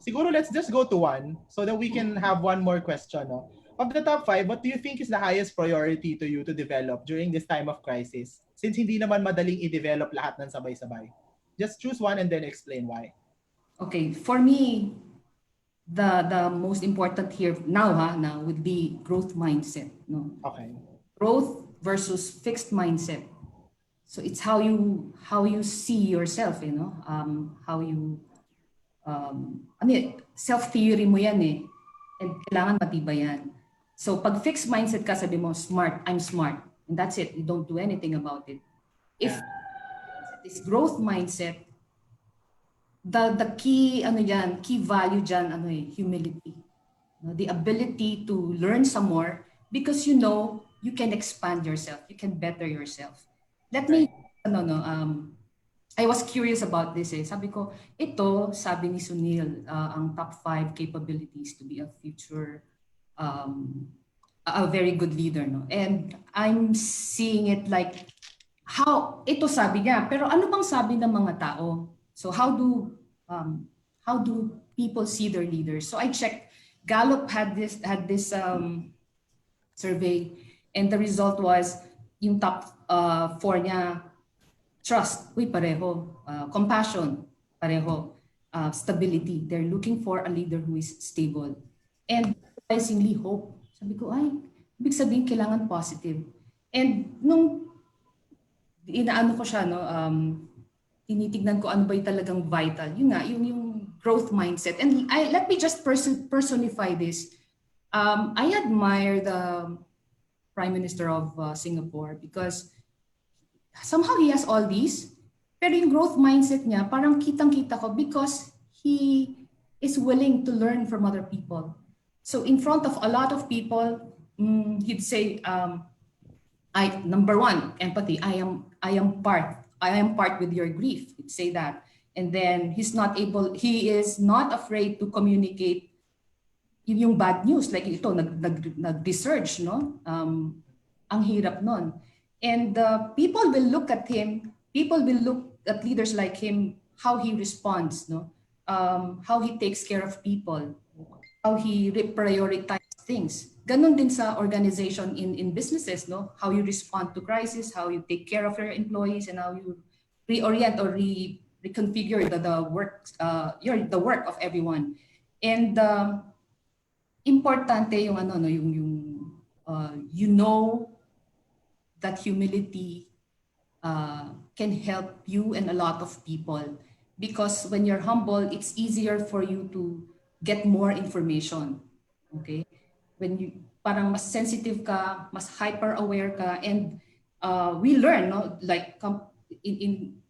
Siguro let's just go to one so that we can have one more question. No? Of the top 5, what do you think is the highest priority to you to develop during this time of crisis? Since hindi naman madaling i-develop lahat ng sabay-sabay. Just choose one and then explain why. Okay, for me, the most important here now would be growth mindset. No, Okay. growth versus fixed mindset. So it's how you see yourself, how you self theory mo yan eh, and kailangan matibay yan. So pag fixed mindset ka, sabi mo I'm smart, and that's it. You don't do anything about it. If this growth mindset, the key value dyan, humility. No? The ability to learn some more because you can expand yourself, you can better yourself. Let me, I was curious about this eh. Sabi ko, sabi ni Sunil, ang top 5 capabilities to be a future, a very good leader, no? And I'm seeing it like, ito sabi niya, pero ano bang sabi ng mga tao? So how do people see their leaders? So I checked. Gallup had this survey, and the result was yung top 4 niya: trust, pareho; compassion, pareho; stability. They're looking for a leader who is stable, and surprisingly hope. Sabi ko, ay, ibig sabihin kailangan positive. And nung inaano ko siya, tinitignan ko ano ba yung talagang vital. Yun nga, yung growth mindset. And let me just personify this. I admire the Prime Minister of Singapore because somehow he has all these, pero yung growth mindset niya, parang kitang-kita ko because he is willing to learn from other people. So in front of a lot of people, he'd say, number 1, empathy. I am part with your grief. He'd say that. And then he is not afraid to communicate yung bad news. Like ito, nag-research, no? Ang hirap nun. And people will look at him, people will look at leaders like him, how he responds, no? How he takes care of people, how he reprioritizes things. Ganon din sa organization in businesses, no? How you respond to crisis, how you take care of your employees, and how you reorient or reconfigure the work of everyone. And importante yung that humility can help you and a lot of people, because when you're humble, it's easier for you to get more information. Okay, when you parang mas sensitive ka, mas hyper aware ka, and we learn, no, like in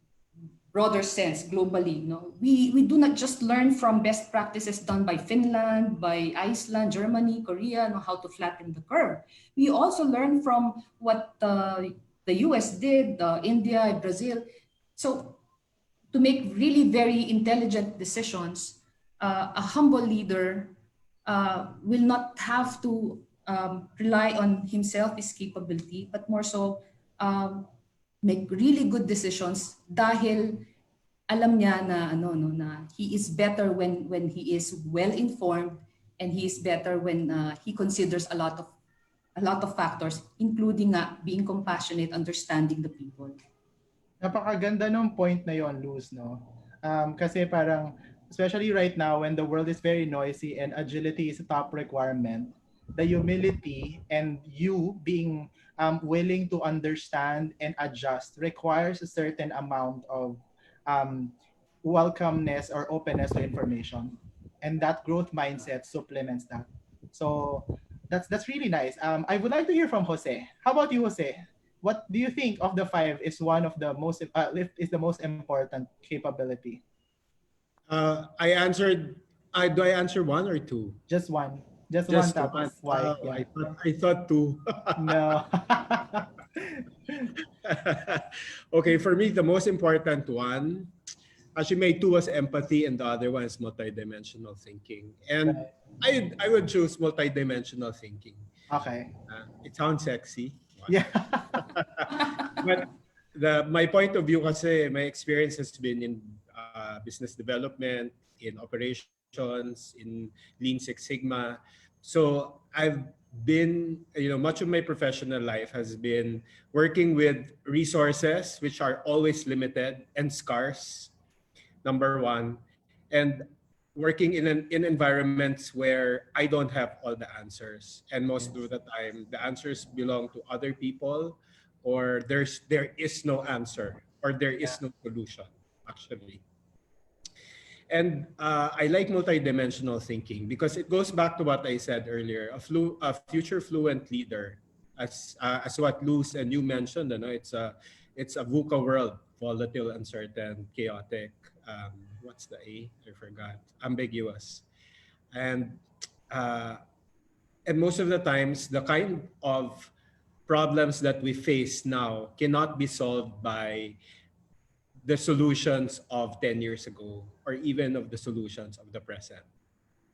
broader sense globally, no, we do not just learn from best practices done by Finland, by Iceland, Germany, Korea, no, how to flatten the curve. We also learn from what the US did, India, Brazil. So to make really very intelligent decisions, a humble leader will not have to rely on himself, his capability, but more so um, make really good decisions dahil alam niya na ano no na he is better when he is well informed, and he is better when he considers a lot of factors, including being compassionate, understanding the people. Napakaganda nung point na yon, Luz, no? Kasi parang, especially right now when the world is very noisy and agility is a top requirement, the humility and you being willing to understand and adjust requires a certain amount of um, welcomeness or openness to information. And that growth mindset supplements that. So that's really nice. I would like to hear from Jose. How about you, Jose? What do you think of the five is one of the most is the most important capability? I answered. Do I answer one or two? Just one. Just one Just one. tapos why? Oh, Yeah. I thought two. No. Okay, for me, the most important one, actually, my two was empathy, and the other one is multidimensional thinking. And Right. I would choose multidimensional thinking. Okay. It sounds sexy. Yeah. But my point of view kasi my experience has been in business development, in operations, in Lean Six Sigma. So I've been, much of my professional life has been working with resources which are always limited and scarce, number one, and working in environments where I don't have all the answers, and most Yes. of the time the answers belong to other people, or there is no answer, or there Yeah. is no solution actually. And I like multidimensional thinking because it goes back to what I said earlier. A future fluent leader, as what Luz and you mentioned, it's a VUCA world, volatile, uncertain, chaotic. What's the A? I forgot. Ambiguous, and uh, and most of the times, the kind of problems that we face now cannot be solved by the solutions of 10 years ago or even of the solutions of the present,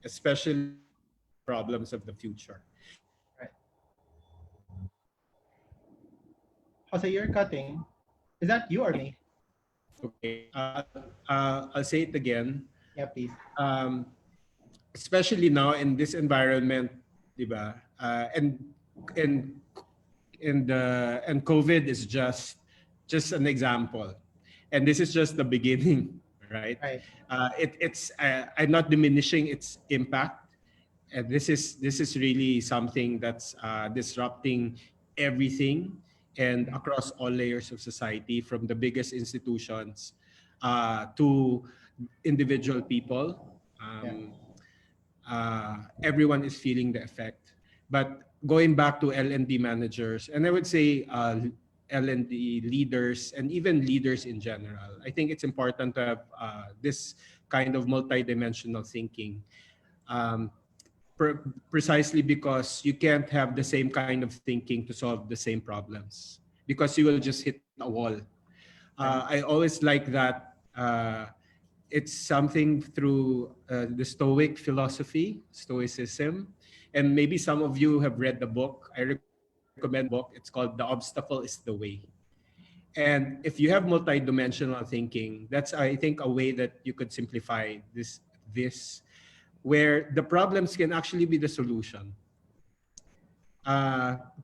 especially the problems of the future. Right. Jose, you're cutting. Is that you or me? Okay, I'll say it again. Yeah, please. Um, Especially now in this environment, diba? And and COVID is just an example, and this is just the beginning, right? Right. I'm not diminishing its impact, and this is really something that's disrupting everything and Mhm. across all layers of society, from the biggest institutions to individual people. Yeah. Um, Everyone is feeling the effect. But going back to L&D managers, and I would say L&D leaders and even leaders in general, I think it's important to have this kind of multidimensional thinking. Um, Precisely because you can't have the same kind of thinking to solve the same problems, because you will just hit a wall. Right. I always like that. It's something through the Stoic philosophy, Stoicism. And maybe some of you have read the book. I recommend the book. It's called The Obstacle is the Way. And if you have multidimensional thinking, that's, I think, a way that you could simplify this where the problems can actually be the solution.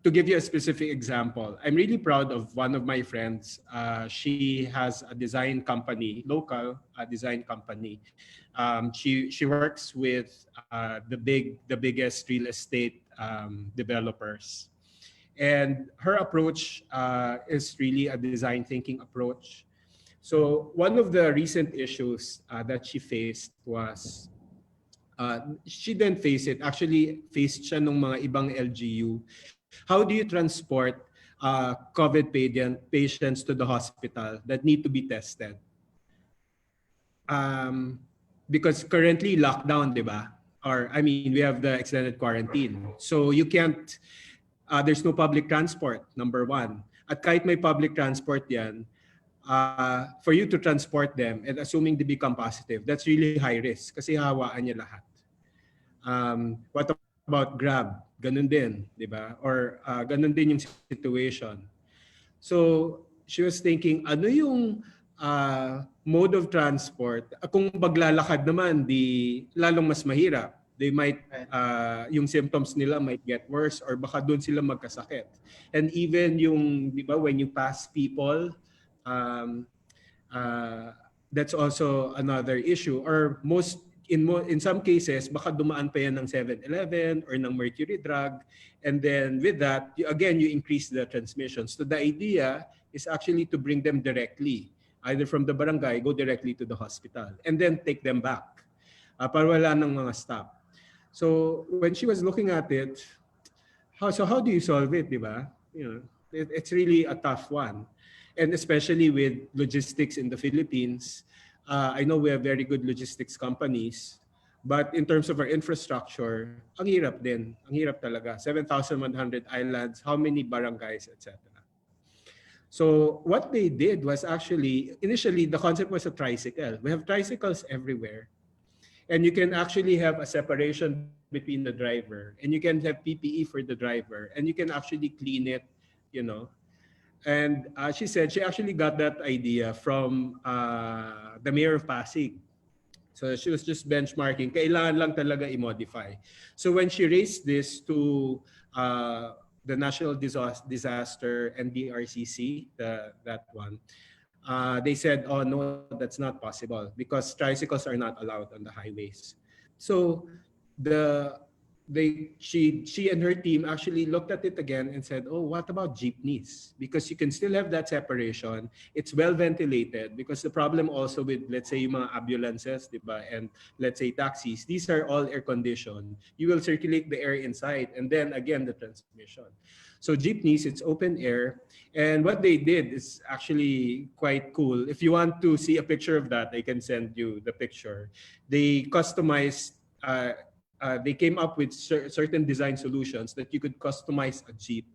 To give you a specific example, I'm really proud of one of my friends. She has a design company, local design company. She works with the biggest real estate developers, and her approach is really a design thinking approach. So one of the recent issues that she faced was she didn't face it. Actually, faced siya nung mga ibang LGU. How do you transport patients to the hospital that need to be tested? Um, because currently lockdown, di ba? Or I mean, we have the extended quarantine. So you can't, there's no public transport, number one. At kahit may public transport yan, for you to transport them and assuming they become positive, that's really high risk kasi hawaan niya lahat. What about Grab? ganun din, di ba? Or ganun din yung situation. So, she was thinking, ano yung mode of transport? Kung maglalakad naman, di lalong mas mahirap. They might, Right. yung symptoms nila might get worse or baka doon sila magkasakit. And even yung, di ba, when you pass people, um, uh, that's also another issue. Or in some cases, baka dumaan pa yan ng 7-Eleven or ng Mercury drug. And then with that, again, you increase the transmission. So the idea is actually to bring them directly, either from the barangay, go directly to the hospital, and then take them back. Para wala ng mga stop. So when she was looking at it, how do you solve it, di ba? It's really a tough one. And especially with logistics in the Philippines, I know we have very good logistics companies, but in terms of our infrastructure, ang hirap din. Ang hirap talaga. 7,100 islands, how many barangays, etc. So what they did was actually, initially the concept was a tricycle. We have tricycles everywhere. And you can actually have a separation between the driver, and you can have PPE for the driver, and you can actually clean it, you know. And she said she actually got that idea from the mayor of Pasig. So she was just benchmarking. Kailangan lang talaga i-modify. So when she raised this to the National Disaster and DRCC, that one, they said, oh no, that's not possible because tricycles are not allowed on the highways. So the she and her team actually looked at it again and said, oh, what about jeepneys? Because you can still have that separation. It's well ventilated because the problem also with, let's say, yung mga ambulances, diba, and let's say taxis, these are all air conditioned. You will circulate the air inside and then again the transmission. So jeepneys, it's open air. And what they did is actually quite cool. If you want to see a picture of that, I can send you the picture. They customized, they came up with certain design solutions that you could customize a Jeep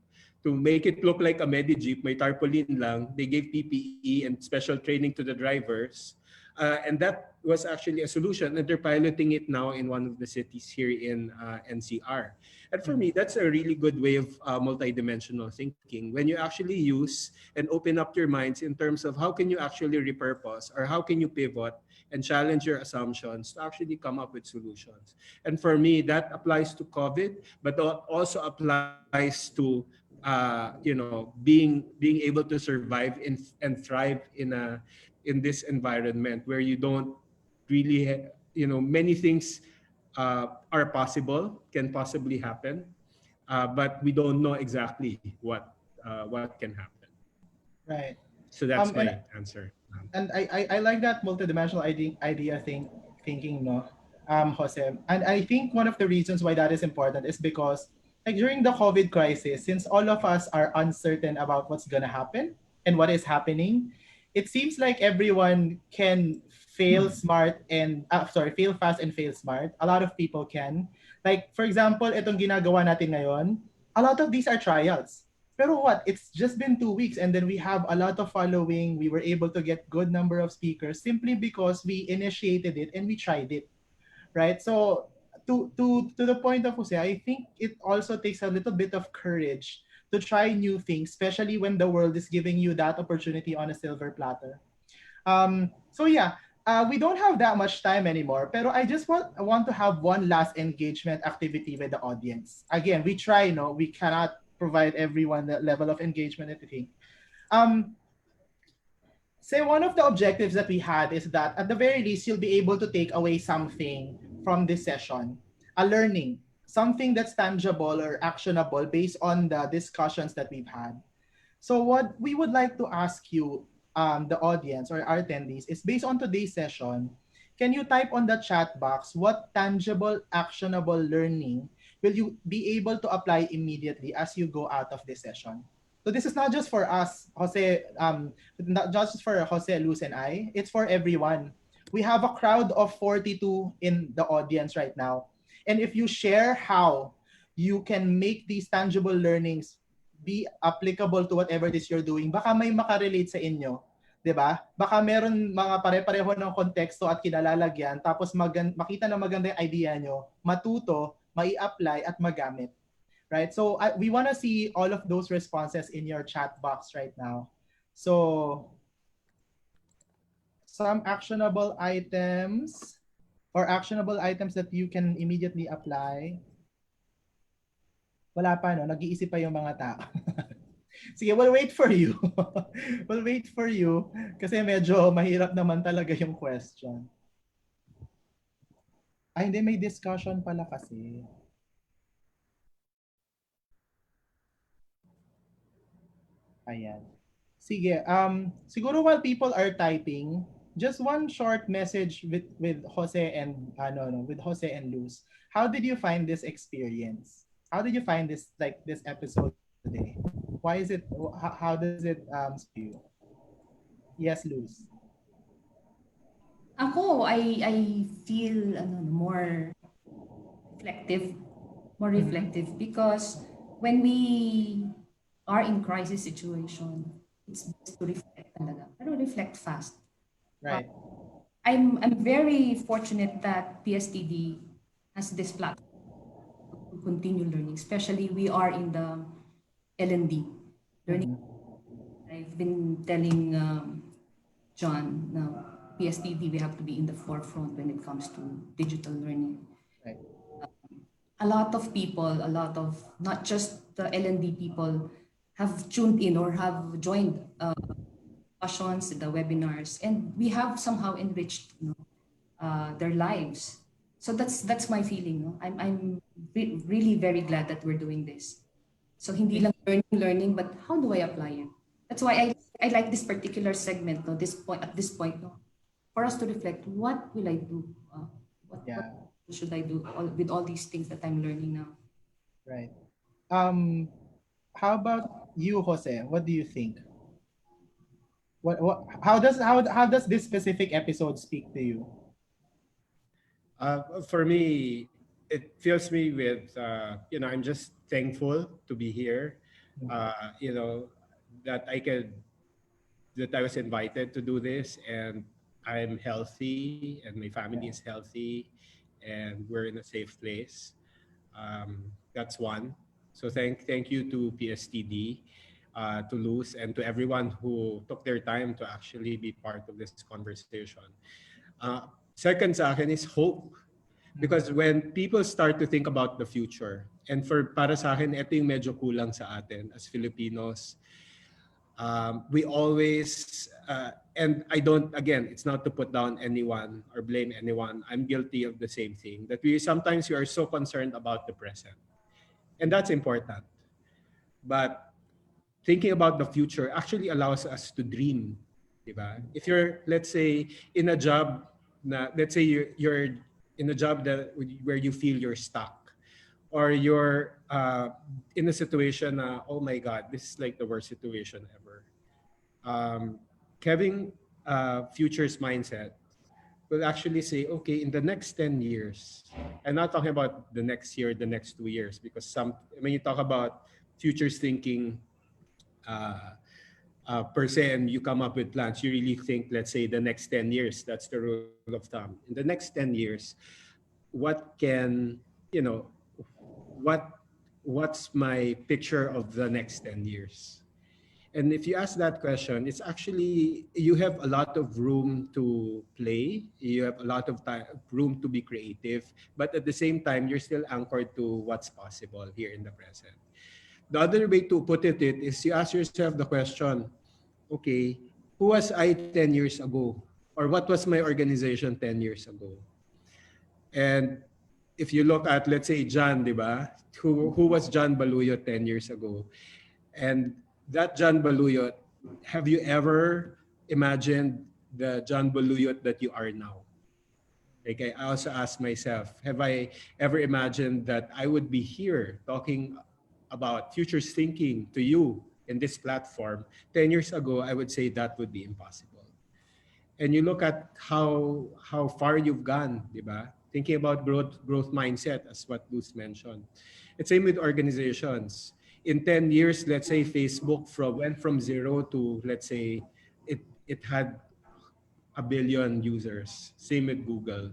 to make it look like a Medi Jeep. May tarpaulin lang. They gave PPE and special training to the drivers. And that was actually a solution. And they're piloting it now in one of the cities here in NCR. And for me, that's a really good way of multidimensional thinking. When you actually use and open up your minds in terms of how can you actually repurpose or how can you pivot and challenge your assumptions to actually come up with solutions. And for me, that applies to COVID, but also applies to being able to survive and thrive in this environment where you don't really many things are possible, can possibly happen, but we don't know exactly what can happen. Right. So that's And my answer. I like that multidimensional idea thinking, no, Jose. And I think one of the reasons why that is important is because like during the COVID crisis, since all of us are uncertain about what's gonna happen and what is happening, it seems like everyone can fail fast and fail smart. A lot of people can. Like for example, itong ginagawa natin ngayon, a lot of these are trials. Pero what? It's just been 2 weeks and then we have a lot of following. We were able to get good number of speakers simply because we initiated it and we tried it, right? So to the point of Jose, I think it also takes a little bit of courage to try new things, especially when the world is giving you that opportunity on a silver platter. So yeah, we don't have that much time anymore. Pero I want to have one last engagement activity with the audience. Again, we try, no, we cannot provide everyone that level of engagement and everything. Um, Say one of the objectives that we had is that at the very least you'll be able to take away something from this session, a learning, something that's tangible or actionable based on the discussions that we've had. So what we would like to ask you, the audience or our attendees, is based on today's session, can you type on the chat box what tangible, actionable learning will you be able to apply immediately as you go out of this session? So this is not just for us, Jose, not just for Jose, Luz, and I. It's for everyone. We have a crowd of 42 in the audience right now. And if you share how you can make these tangible learnings be applicable to whatever it is you're doing, baka may makarelate sa inyo. 'Di ba? Baka meron mga pare-pareho ng konteksto at kinalalagyan, tapos makita na maganda yung idea nyo, matuto, mai-apply at magamit. right? So we want to see all of those responses in your chat box right now. So some actionable items or actionable items that you can immediately apply. Wala pa, no? Nag-iisip pa yung mga tao. Sige, we'll wait for you. We'll wait for you kasi medyo mahirap naman talaga yung question. Ay, hindi, may discussion pala kasi. Ayan. Sige, siguro while people are typing, just one short message with Jose and with Jose and Luz. How did you find this experience? How did you find this episode today? Why is it how does it speak to you? Yes, Luz. I feel more reflective, Mm-hmm. because when we are in crisis situation, it's best to reflect talaga. Pero reflect fast. Right. I'm very fortunate that PSTD has this platform to continue learning, especially we are in the L&D learning. Mm-hmm. I've been telling John now, PSTD, we have to be in the forefront when it comes to digital learning. Right. A lot of people, a lot of not just the L&D people have tuned in or have joined discussions, the webinars, and we have somehow enriched their lives. So that's my feeling. No? I'm really very glad that we're doing this. So hindi Thank lang learning, but how do I apply it? That's why I like this particular segment. No, this point, no, for us to reflect. What will I do? What Yeah. should I do with all these things that I'm learning now? Right. Um, how about you, Jose? What do you think? What how does this specific episode speak to you? For me, it fills me with, I'm just thankful to be here. You know, that I could, that I was invited to do this, and I'm healthy and my family is healthy and we're in a safe place. That's one. So thank you to PSTD, to Luz, and to everyone who took their time to actually be part of this conversation. Second sa akin is hope. Because when people start to think about the future, and para sa akin, ito yung medyo kulang sa atin as Filipinos. We always, and I don't, again, it's not to put down anyone or blame anyone. I'm guilty of the same thing, that sometimes we are so concerned about the present. And that's important. But thinking about the future actually allows us to dream. Diba? If you're, let's say, in a job, let's say you're in a job where you feel you're stuck, or you're in a situation, oh my God, this is like the worst situation ever. um, Having futures mindset will actually say, okay, in the next 10 years, I'm not talking about the next year, the next 2 years, because when you talk about futures thinking, uh, per se, and you come up with plans, you really think, let's say, the next 10 years, that's the rule of thumb. In the next 10 years, what can, you know, what what's my picture of the next 10 years? And if you ask that question, it's actually, you have a lot of room to play. You have a lot of time, room to be creative. But at the same time, you're still anchored to what's possible here in the present. The other way to put it is you ask yourself the question, okay, who was I 10 years ago? Or what was my organization 10 years ago? And if you look at, let's say, John, di ba? Who was John Baluyot 10 years ago? And that John Baluyot, have you ever imagined the John Baluyot that you are now? Like, I also ask myself, have I ever imagined that I would be here talking about futures thinking to you in this platform? 10 years ago, I would say that would be impossible. And you look at how far you've gone, di ba? Thinking about growth mindset, as what Luz mentioned. It's same with organizations. In 10 years, let's say Facebook went from zero to, let's say, it had a billion users. Same with Google.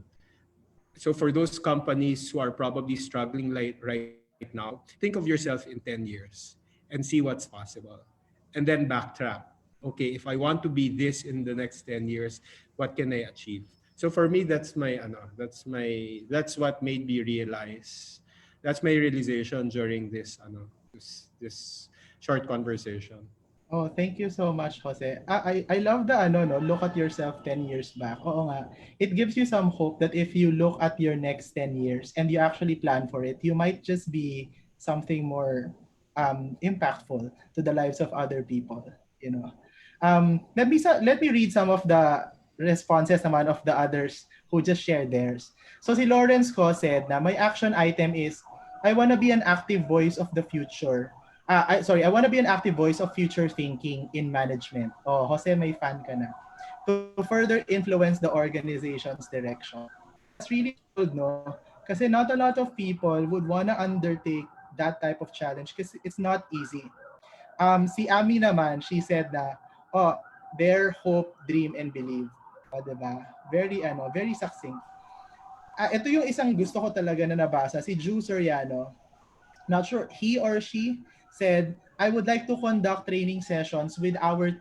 So for those companies who are probably struggling right now, right now, think of yourself in 10 years and see what's possible. And then backtrack. Okay, if I want to be this in the next 10 years, what can I achieve? So for me, that's what made me realize. That's my realization during this short conversation. Oh, thank you so much, Jose. I love the ano no, look at yourself 10 years back. Oo nga. It gives you some hope that if you look at your next 10 years and you actually plan for it, you might just be something more impactful to the lives of other people, you know. Let me read some of the responses naman of the others who just shared theirs. So si Lawrence ko said na my action item is I want to be an active voice of the future. I want to be an active voice of future thinking in management. Oh, Jose, may fan ka na. To further influence the organization's direction. That's really bold, no? Kasi not a lot of people would want to undertake that type of challenge because it's not easy. Si Ami naman, she said na, oh, bear, hope, dream, and believe. O, diba? Very succinct. Ito yung isang gusto ko talaga na nabasa. Si Ju Soriano, not sure, he or she said, I would like to conduct training sessions with our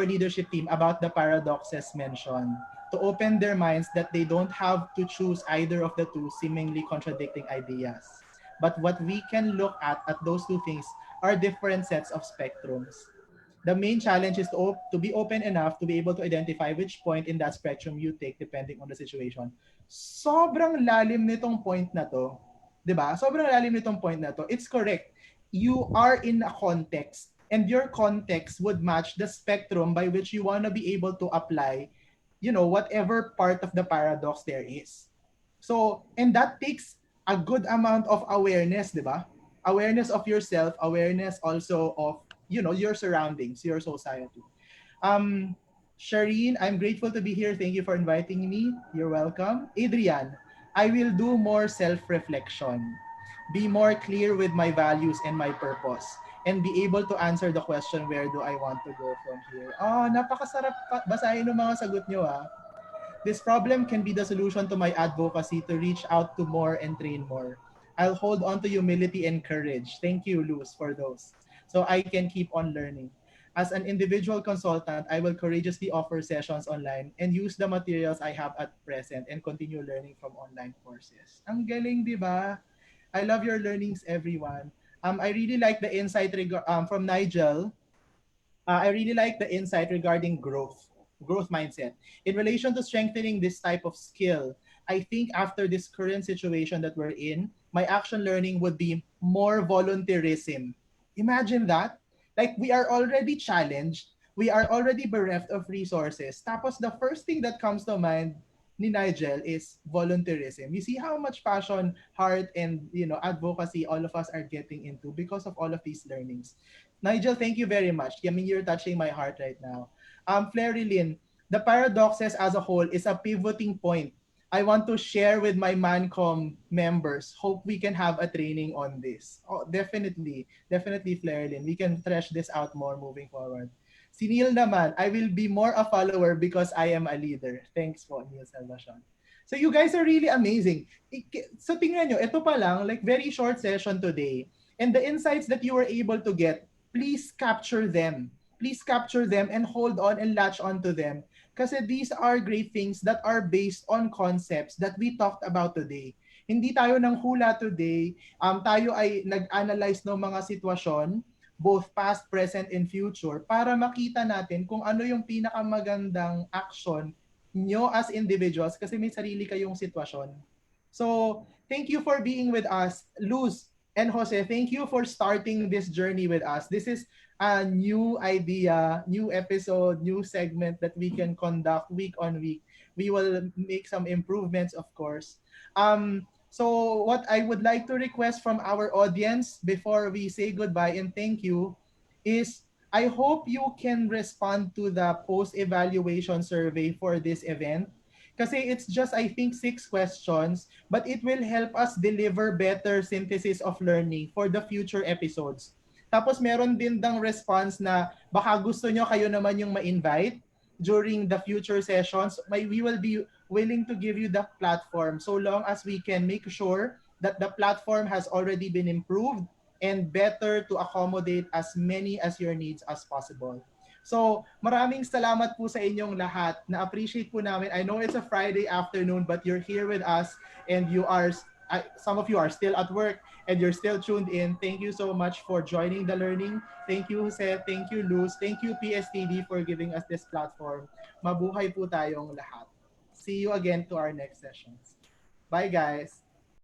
leadership team about the paradoxes mentioned to open their minds that they don't have to choose either of the two seemingly contradicting ideas. But what we can look at those two things are different sets of spectrums. The main challenge is to be open enough to be able to identify which point in that spectrum you take depending on the situation. Sobrang lalim nitong point na to. 'Di ba? Sobrang lalim nitong point na to. It's correct. You are in a context and your context would match the spectrum by which you want to be able to apply, whatever part of the paradox there is. So, and that takes a good amount of awareness, 'di ba? Awareness of yourself, awareness also of, your surroundings, your society. Um, Shireen, I'm grateful to be here. Thank you for inviting me. You're welcome. Adrian, I will do more self-reflection, be more clear with my values and my purpose, and be able to answer the question, where do I want to go from here? Oh, napakasarap basahin ng mga sagot nyo ah. This problem can be the solution to my advocacy to reach out to more and train more. I'll hold on to humility and courage. Thank you, Luz, for those. So I can keep on learning. As an individual consultant, I will courageously offer sessions online and use the materials I have at present and continue learning from online courses. Ang galing, di ba? I love your learnings, everyone. I really like the insight from Nigel. I really like the insight regarding growth mindset. In relation to strengthening this type of skill, I think after this current situation that we're in, my action learning would be more volunteerism. Imagine that. Like we are already challenged, we are already bereft of resources. Tapos the first thing that comes to mind ni Nigel is volunteerism. You see how much passion, heart, and advocacy all of us are getting into because of all of these learnings. Nigel, thank you very much. I mean, you're touching my heart right now. Flary Lynn, the paradoxes as a whole is a pivoting point. I want to share with my Mancom members. Hope we can have a training on this. Oh, definitely, Flary Lynn. We can thresh this out more moving forward. Si Neil naman, I will be more a follower because I am a leader. Thanks po, Neil Salvacion. So you guys are really amazing. So tingnan nyo, ito pa lang, like very short session today. And the insights that you were able to get, please capture them. Please capture them and hold on and latch onto them. Kasi these are great things that are based on concepts that we talked about today. Hindi tayo ng hula today. Tayo ay nag-analyze ng mga sitwasyon, both past, present, and future, para makita natin kung ano yung pinakamagandang action nyo as individuals kasi may sarili kayong sitwasyon. So, thank you for being with us. Luz and Jose, thank you for starting this journey with us. This is a new idea, new episode, new segment that we can conduct week on week. We will make some improvements, of course. So what I would like to request from our audience before we say goodbye and thank you is I hope you can respond to the post-evaluation survey for this event. Kasi it's just, I think, 6 questions, but it will help us deliver better synthesis of learning for the future episodes. Tapos meron din dang response na baka gusto nyo kayo naman yung ma-invite during the future sessions. We will be willing to give you the platform so long as we can make sure that the platform has already been improved and better to accommodate as many as your needs as possible. So, maraming salamat po sa inyong lahat. Na-appreciate po namin. I know it's a Friday afternoon, but you're here with us and some of you are still at work and you're still tuned in. Thank you so much for joining the learning. Thank you, Jose. Thank you, Luz. Thank you, PSTV, for giving us this platform. Mabuhay po tayong lahat. See you again to our next sessions. Bye, guys.